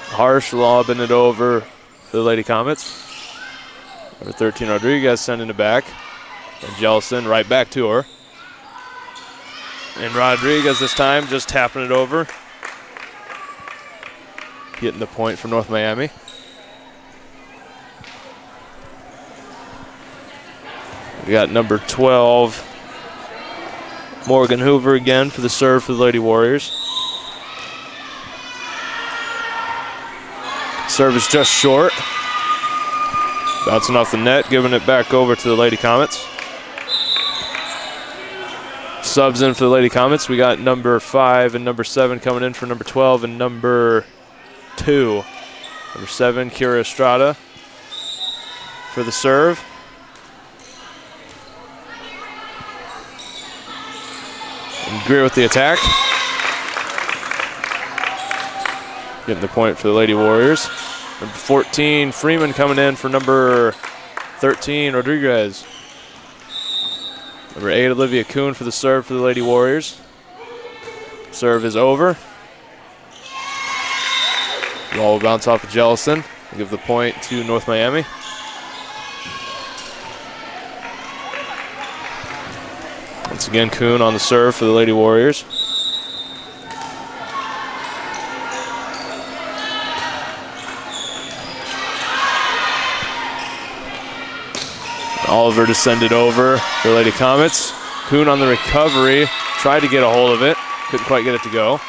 Speaker 1: Harsh lobbing it over for the Lady Comets. Number 13, Rodriguez sending it back. And Jellison right back to her. And Rodriguez this time just tapping it over. Getting the point for North Miami. We got number 12, Morgan Hoover again for the serve for the Lady Warriors. Serve is just short. Bouncing off the net, giving it back over to the Lady Comets. Subs in for the Lady Comets. We got number 5 and number 7 coming in for number 12 and number 2. Number 7, Kira Estrada for the serve. And Greer with the attack. Getting the point for the Lady Warriors. Number 14, Freeman coming in for number 13, Rodriguez. Number 8, Olivia Kuhn for the serve for the Lady Warriors. Serve is over. Ball will bounce off of Jellison and give the point to North Miami. Once again, Kuhn on the serve for the Lady Warriors. Oliver to send it over for Lady Comets. Kuhn on the recovery, tried to get a hold of it, couldn't quite get it to go.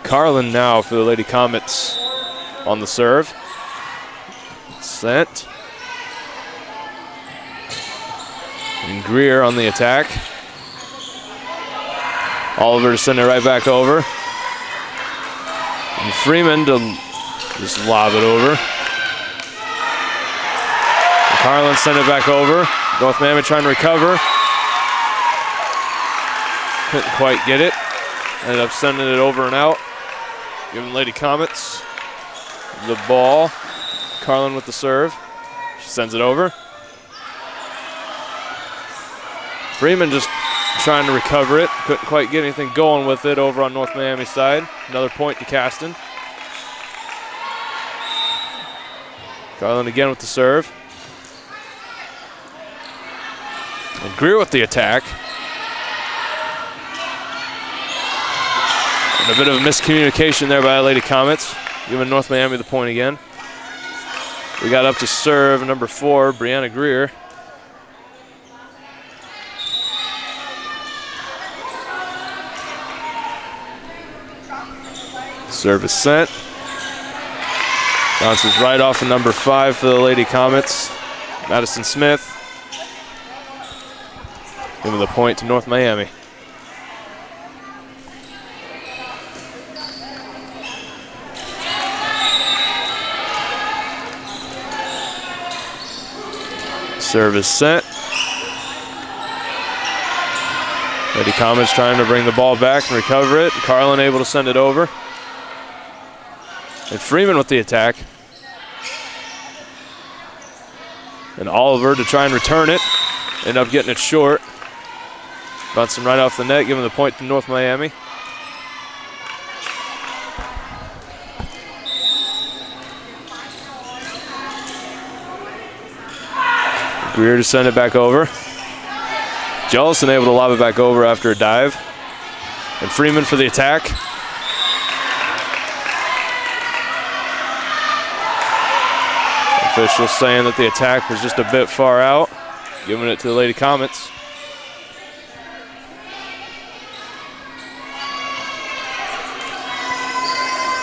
Speaker 1: Carlin now for the Lady Comets on the serve. Sent. And Greer on the attack. Oliver to send it right back over. And Freeman to just lob it over. And Carlin sent it back over. North Miami trying to recover. Couldn't quite get it. Ended up sending it over and out. Giving Lady Comets the ball. Carlin with the serve. She sends it over. Freeman just trying to recover it. Couldn't quite get anything going with it over on North Miami's side. Another point to Caston. Carlin again with the serve. And Greer with the attack. And a bit of a miscommunication there by Lady Comets, giving North Miami the point again. We got up to serve number 4, Brianna Greer. Serve is sent. Bounces right off of number 5 for the Lady Comets, Madison Smith. Giving the point to North Miami. Service sent. Lady Comets trying to bring the ball back and recover it. Carlin able to send it over. And Freeman with the attack. And Oliver to try and return it. End up getting it short. Bouncing right off the net, giving the point to North Miami. Greer to send it back over. Jellison able to lob it back over after a dive. And Freeman for the attack. Officials saying that the attack was just a bit far out, giving it to the Lady Comets.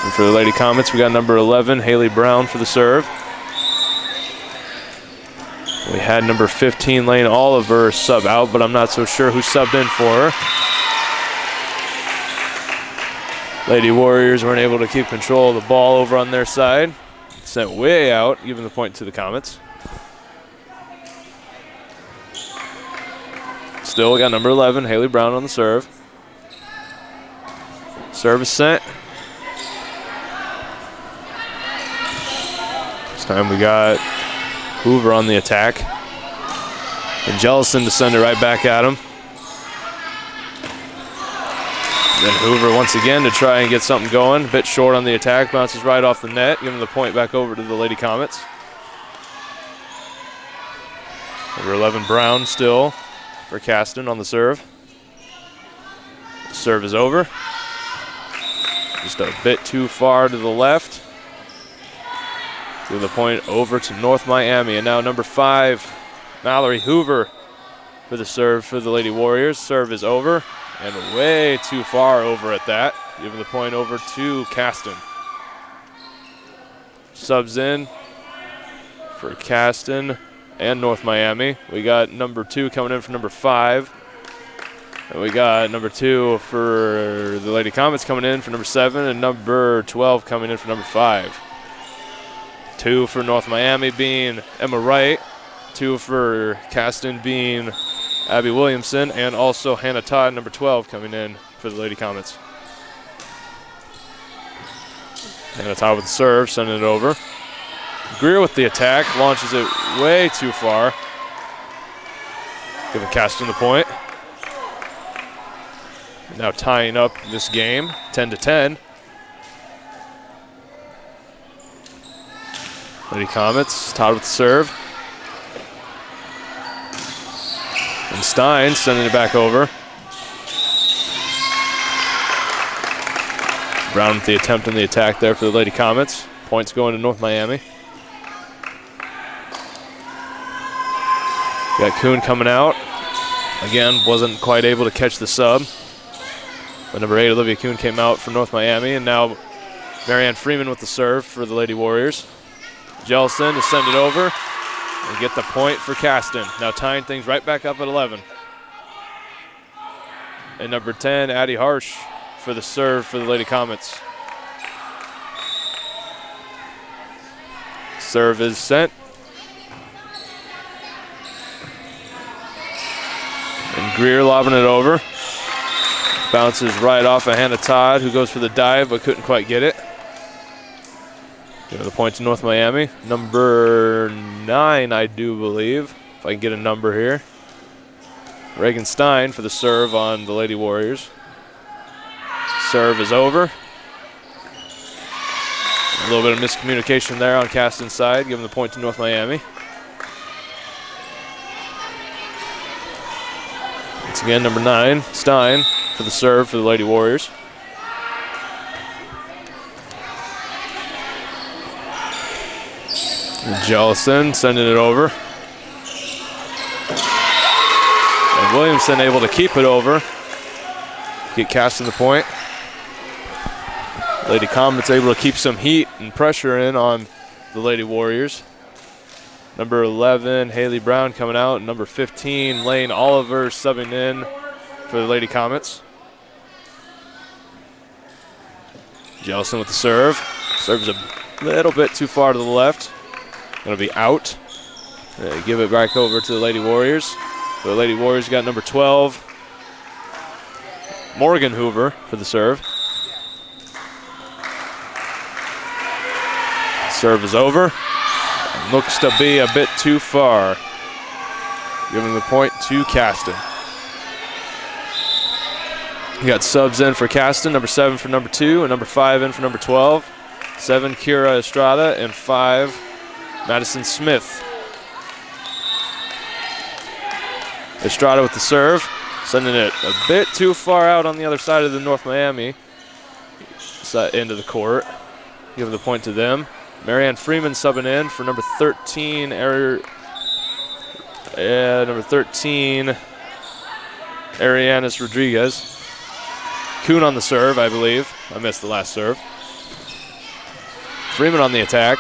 Speaker 1: And for the Lady Comets, we got number 11, Haley Brown for the serve. We had number 15, Lane Oliver, sub out, but I'm not so sure who subbed in for her. Lady Warriors weren't able to keep control of the ball over on their side. Sent way out, giving the point to the Comets. Still, we got number 11, Haley Brown on the serve. Service sent. This time we got Hoover on the attack. And Jellison to send it right back at him. Then Hoover once again to try and get something going. A bit short on the attack, bounces right off the net, giving the point back over to the Lady Comets. Number 11, Brown still for Caston on the serve. Serve is over. Just a bit too far to the left. Give the point over to North Miami. And now number 5, Mallory Hoover for the serve for the Lady Warriors. Serve is over and way too far over at that. Giving the point over to Caston. Subs in for Caston and North Miami. We got number 2 coming in for number 5. And we got number 2 for the Lady Comets coming in for number 7, and number 12 coming in for number 5. 2 for North Miami being Emma Wright. 2 for Caston being Abby Williamson, and also Hannah Todd, number 12, coming in for the Lady Comets. Hannah Todd with the serve, sending it over. Greer with the attack, launches it way too far. Giving Caston the point. Now tying up this game, 10-10. Lady Comets, Todd with the serve. And Stein sending it back over. Brown with the attempt on the attack there for the Lady Comets. Points going to North Miami. Got Kuhn coming out. Again, wasn't quite able to catch the sub. But number 8, Olivia Kuhn, came out for North Miami. And now Marianne Freeman with the serve for the Lady Warriors. Jellison to send it over and get the point for Caston. Now tying things right back up at 11. And number 10, Addie Harsh for the serve for the Lady Comets. Serve is sent. And Greer lobbing it over. Bounces right off of Hannah Todd, who goes for the dive but couldn't quite get it. Give the point to North Miami. Number 9, I do believe, if I can get a number here. Reagan Stein for the serve on the Lady Warriors. Serve is over. A little bit of miscommunication there on Caston's side, giving the point to North Miami. Once again, number 9, Stein for the serve for the Lady Warriors. Jellison sending it over. And Williamson able to keep it over. Get Caston the point. Lady Comets able to keep some heat and pressure in on the Lady Warriors. Number 11, Haley Brown coming out. Number 15, Lane Oliver subbing in for the Lady Comets. Jellison with the serve. Serves a little bit too far to the left. Going to be out. Give it back over to the Lady Warriors. The Lady Warriors got number 12, Morgan Hoover for the serve. Serve is over. Looks to be a bit too far. Giving the point to Caston. We got subs in for Caston, number 7 for number 2, and number 5 in for number 12. 7, Kira Estrada, and 5, Madison Smith. Estrada with the serve, sending it a bit too far out on the other side of the North Miami end of the court. Giving the point to them. Marianne Freeman subbing in for number 13, Arianis Rodriguez. Kuhn on the serve, I believe. I missed the last serve. Freeman on the attack.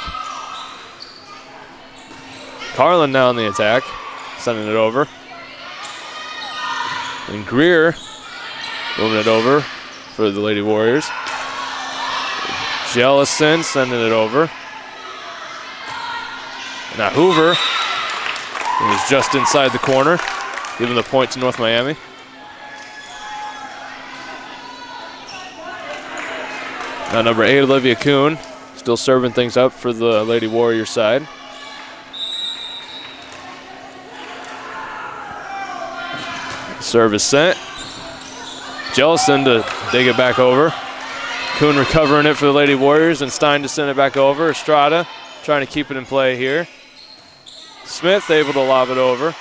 Speaker 1: Carlin now on the attack, sending it over. And Greer moving it over for the Lady Warriors. Jellison sending it over. Now Hoover, who was just inside the corner, giving the point to North Miami. Now number 8, Olivia Kuhn, still serving things up for the Lady Warrior side. Serve is sent. Jellison to dig it back over. Kuhn recovering it for the Lady Warriors, and Stein to send it back over. Estrada trying to keep it in play here. Smith able to lob it over.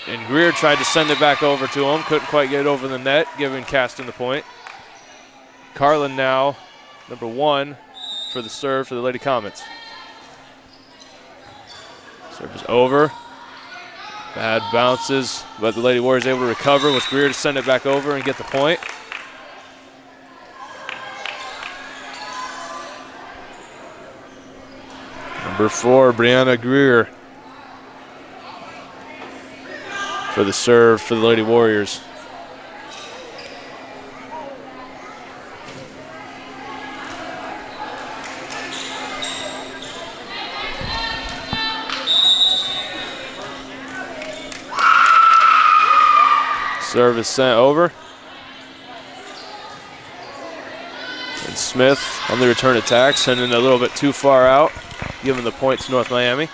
Speaker 1: And Greer tried to send it back over to him. Couldn't quite get it over the net, giving Caston the point. Carlin now, number 1 for the serve for the Lady Comets. Serve is over. Bad bounces, but the Lady Warriors able to recover with Greer to send it back over and get the point. Number 4, Brianna Greer for the serve for the Lady Warriors. Serve is sent over. And Smith on the return attack, sending it a little bit too far out, giving the point to North Miami.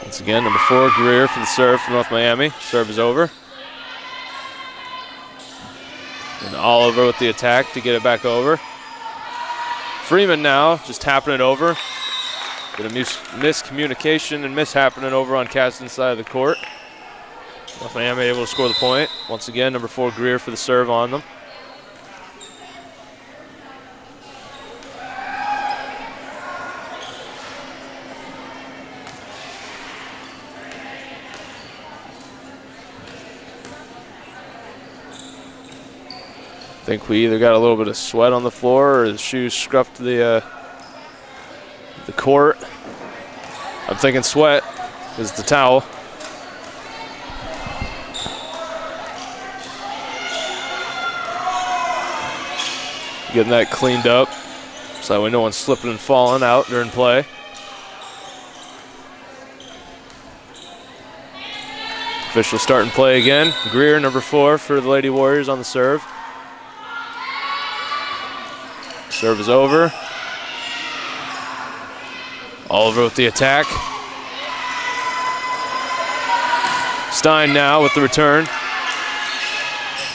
Speaker 1: Once again, number 4, Greer for the serve for North Miami. Serve is over. And Oliver with the attack to get it back over. Freeman now just tapping it over. Bit of miscommunication and mishappening over on Caston's side of the court. North Miami able to score the point. Once again, number 4, Greer for the serve on them. I think we either got a little bit of sweat on the floor or the shoes scuffed the court. I'm thinking sweat is the towel. Getting that cleaned up so that way no one's slipping and falling out during play. Official starting play again. Greer, number 4 for the Lady Warriors on the serve. Serve is over. Oliver with the attack. Stein now with the return.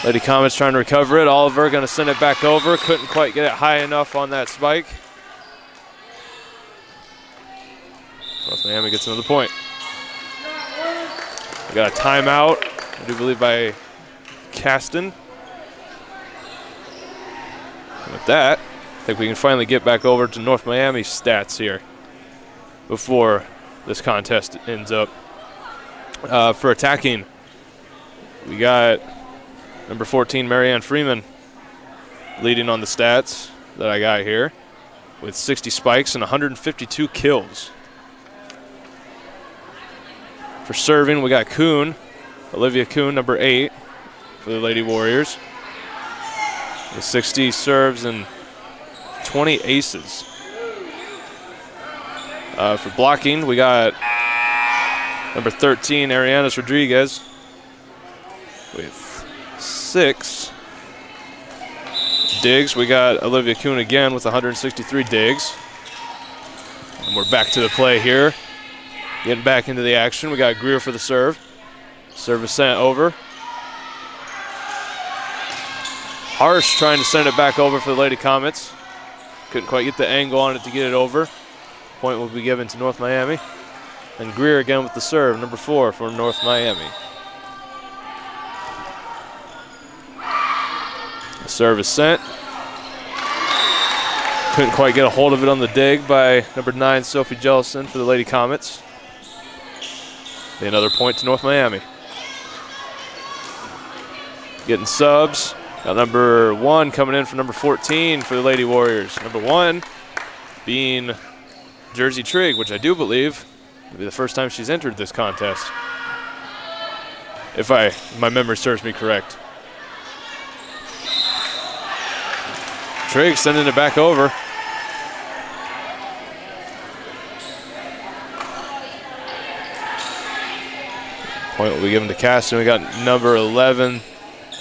Speaker 1: Lady Comets trying to recover it. Oliver going to send it back over. Couldn't quite get it high enough on that spike. North Miami gets another point. We got a timeout, I do believe, by Caston. And with that, I think we can finally get back over to North Miami's stats here before this contest ends up. For attacking, we got Number 14, Marianne Freeman, leading on the stats that I got here with 60 spikes and 152 kills. For serving, we got Kuhn, Olivia Kuhn, number 8 for the Lady Warriors, with 60 serves and 20 aces. For blocking, we got number 13, Ariana Rodriguez, with 6 digs. We got Olivia Kuhn again with 163 digs. And we're back to the play here. Getting back into the action. We got Greer for the serve. Service sent over. Harsh trying to send it back over for the Lady Comets. Couldn't quite get the angle on it to get it over. Point will be given to North Miami. And Greer again with the serve, number 4 for North Miami. The serve is sent. Couldn't quite get a hold of it on the dig by number 9, Sophie Jellison for the Lady Comets. Be another point to North Miami. Getting subs. Got number 1 coming in for number 14 for the Lady Warriors. Number 1 being Jersey Trigg, which I do believe will be the first time she's entered this contest, if my memory serves me correct. Trigg sending it back over. Point will be given to Caston. We got number 11,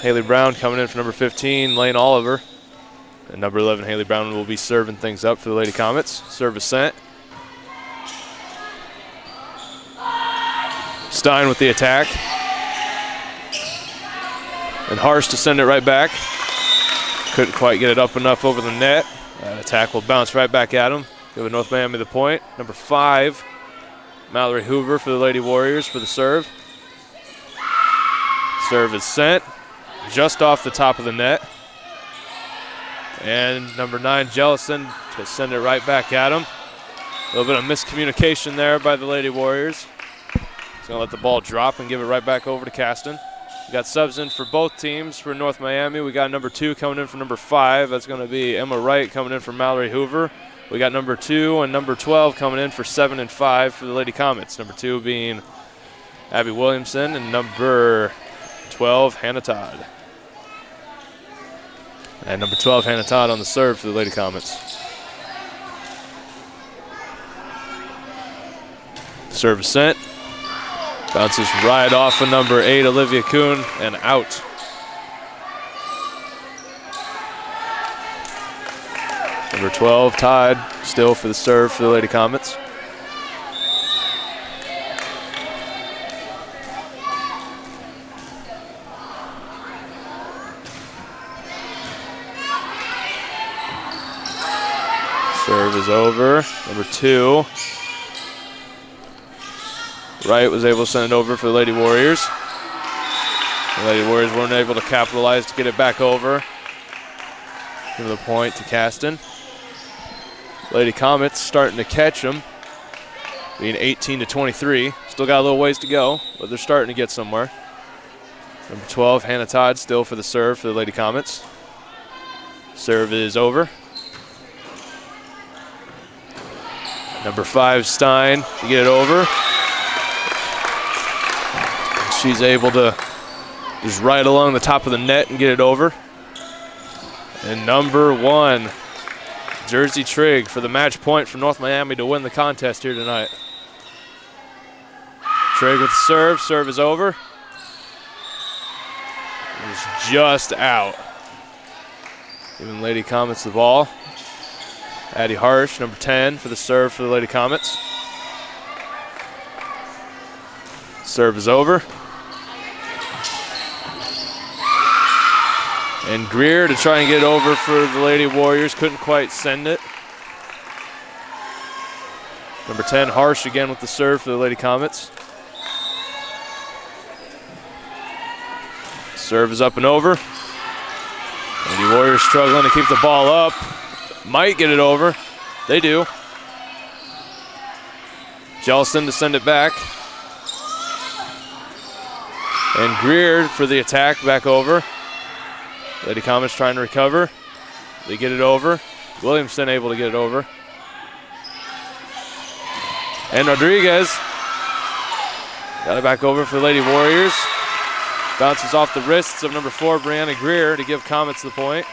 Speaker 1: Haley Brown, coming in for number 15, Lane Oliver. And number 11, Haley Brown, will be serving things up for the Lady Comets. Service sent. Stein with the attack. And Harsh to send it right back. Couldn't quite get it up enough over the net. That attack will bounce right back at him. Giving North Miami the point. Number 5, Mallory Hoover for the Lady Warriors for the serve. Serve is sent just off the top of the net. And number 9, Jellison, to send it right back at him. A little bit of miscommunication there by the Lady Warriors. He's going to let the ball drop and give it right back over to Caston. We got subs in for both teams for North Miami. We got number 2 coming in for number 5. That's going to be Emma Wright coming in for Mallory Hoover. We got number 2 and number 12 coming in for 7 and 5 for the Lady Comets. Number 2 being Abby Williamson and number 12, Hannah Todd. And number 12, Hannah Todd on the serve for the Lady Comets. Serve is sent. Bounces right off of number 8, Olivia Kuhn, and out. Number 12, Todd, still for the serve for the Lady Comets. Serve is over. Number 2. Wright was able to send it over for the Lady Warriors. The Lady Warriors weren't able to capitalize to get it back over. Give the point to Caston. Lady Comets starting to catch them, being 18-23. Still got a little ways to go, but they're starting to get somewhere. Number 12, Hannah Todd, still for the serve for the Lady Comets. Serve is over. Number 5, Stein, to get it over. She's able to just right along the top of the net and get it over. And number 1, Jersey Trigg, for the match point for North Miami to win the contest here tonight. Trigg with the serve. Serve is over. It's just out. Giving Lady Comets the ball. Addie Harsh, number 10, for the serve for the Lady Comets. Serve is over. And Greer to try and get over for the Lady Warriors. Couldn't quite send it. Number 10, Harsh again with the serve for the Lady Comets. Serve is up and over. Lady Warriors struggling to keep the ball up. Might get it over. They do. Jellison to send it back. And Greer for the attack back over. Lady Comets trying to recover. They get it over. Williamson able to get it over. And Rodriguez got it back over for the Lady Warriors. Bounces off the wrists of number 4, Brianna Greer, to give Comets the point.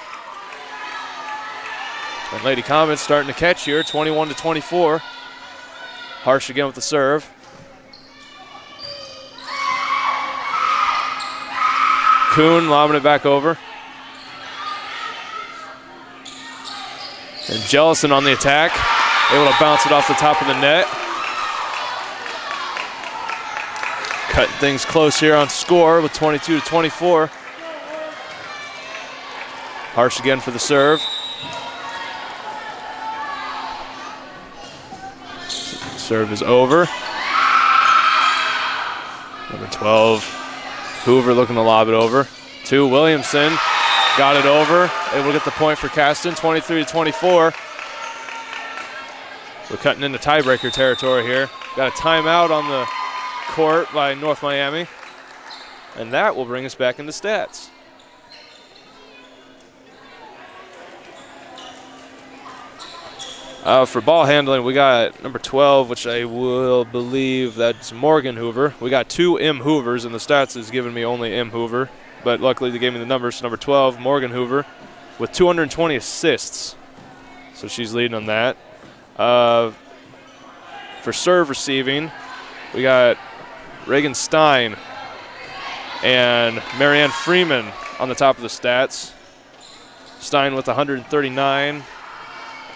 Speaker 1: And Lady Comets starting to catch here, 21-24. Harsh again with the serve. Kuhn lobbing it back over. And Jellison on the attack, able to bounce it off the top of the net. Cutting things close here on score with 22-24. Harsh again for the serve. Serve is over. Number 12, Hoover looking to lob it over. 2, Williamson got it over. Able to get the point for Caston, 23-24. We're cutting into tiebreaker territory here. Got a timeout on the court by North Miami. And that will bring us back into stats. For ball handling, we got number 12, which I will believe that's Morgan Hoover. We got 2 M. Hoovers, and the stats is giving me only M. Hoover. But luckily they gave me the numbers. Number 12, Morgan Hoover, with 220 assists. So she's leading on that. For serve receiving, we got Reagan Stein and Marianne Freeman on the top of the stats. Stein with 139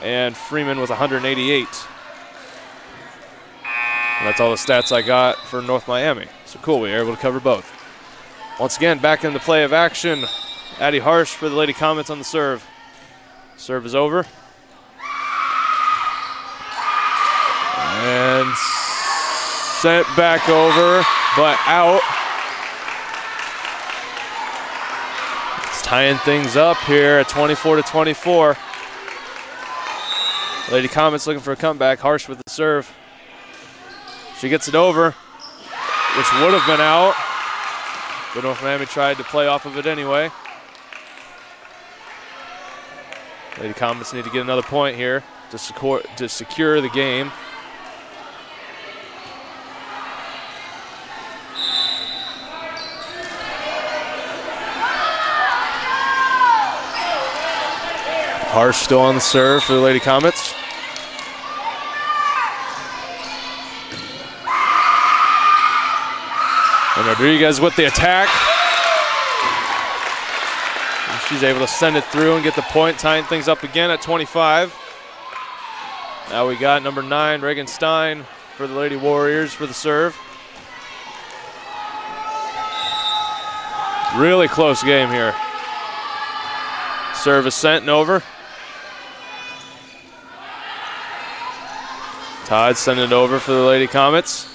Speaker 1: and Freeman with 188. And that's all the stats I got for North Miami. So cool, we were able to cover both. Once again, back in the play of action. Addie Harsh for the Lady Comets on the serve. Serve is over. And sent back over, but out. It's tying things up here at 24-24. Lady Comets looking for a comeback. Harsh with the serve. She gets it over, which would have been out, but North Miami tried to play off of it anyway. Lady Comets need to get another point here to secure the game. Harsh still on the serve for the Lady Comets. And Rodriguez with the attack. And she's able to send it through and get the point, tying things up again at 25. Now we got number 9, Reagan Stein for the Lady Warriors for the serve. Really close game here. Serve is sent and over. Todd sending it over for the Lady Comets.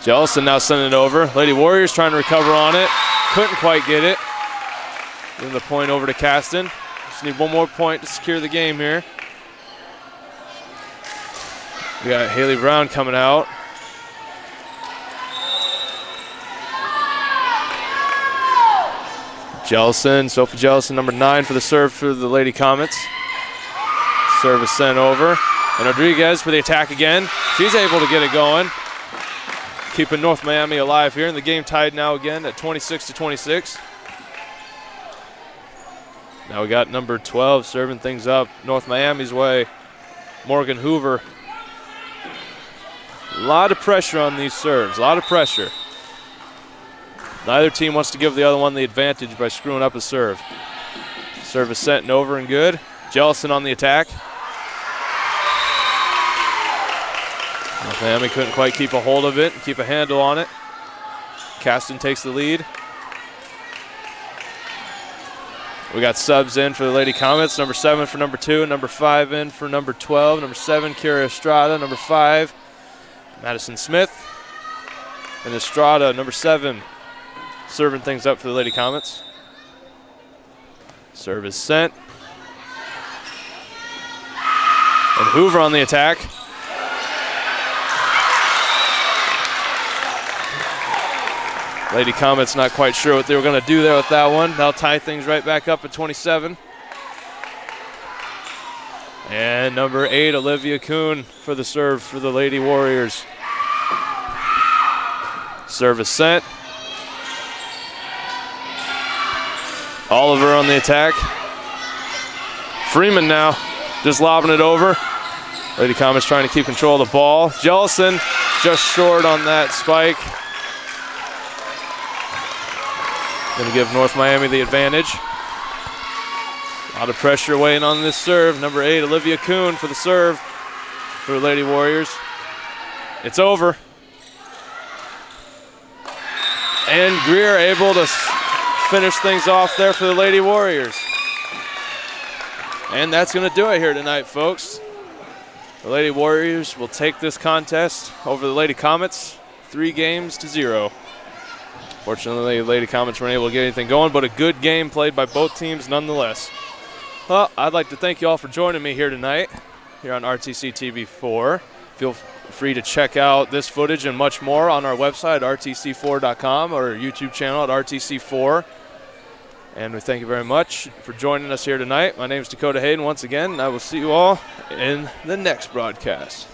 Speaker 1: Jellison now sending it over. Lady Warriors trying to recover on it. Couldn't quite get it. Giving the point over to Caston. Just need one more point to secure the game here. We got Haley Brown coming out. Jellison, Sophie Jellison, number 9 for the serve for the Lady Comets. Serve is sent over. And Rodriguez for the attack again. She's able to get it going. Keeping North Miami alive here. And the game tied now again at 26-26. Now we got number 12 serving things up North Miami's way. Morgan Hoover. A lot of pressure on these serves. A lot of pressure. Neither team wants to give the other one the advantage by screwing up a serve. Serve is sent and over and good. Jellison on the attack. North Miami couldn't quite keep a hold of it and keep a handle on it. Caston takes the lead. We got subs in for the Lady Comets. Number 7 for number 2. Number 5 in for number 12. Number 7, Kira Estrada. Number 5, Madison Smith. And Estrada, number 7, serving things up for the Lady Comets. Serve is sent. And Hoover on the attack. Lady Comets not quite sure what they were going to do there with that one. They'll tie things right back up at 27. And number 8, Olivia Kuhn for the serve for the Lady Warriors. Service sent. Oliver on the attack. Freeman now, just lobbing it over. Lady Comets trying to keep control of the ball. Jellison just short on that spike. Going to give North Miami the advantage. A lot of pressure weighing on this serve. Number 8, Olivia Kuhn for the serve for the Lady Warriors. It's over. And Greer able to finish things off there for the Lady Warriors. And that's going to do it here tonight, folks. The Lady Warriors will take this contest over the Lady Comets 3-0. Fortunately, the Lady Comets weren't able to get anything going, but a good game played by both teams nonetheless. Well, I'd like to thank you all for joining me here tonight, here on RTC TV 4. Feel free to check out this footage and much more on our website, rtc4.com, or our YouTube channel at RTC4. And we thank you very much for joining us here tonight. My name is Dakota Hayden once again, and I will see you all in the next broadcast.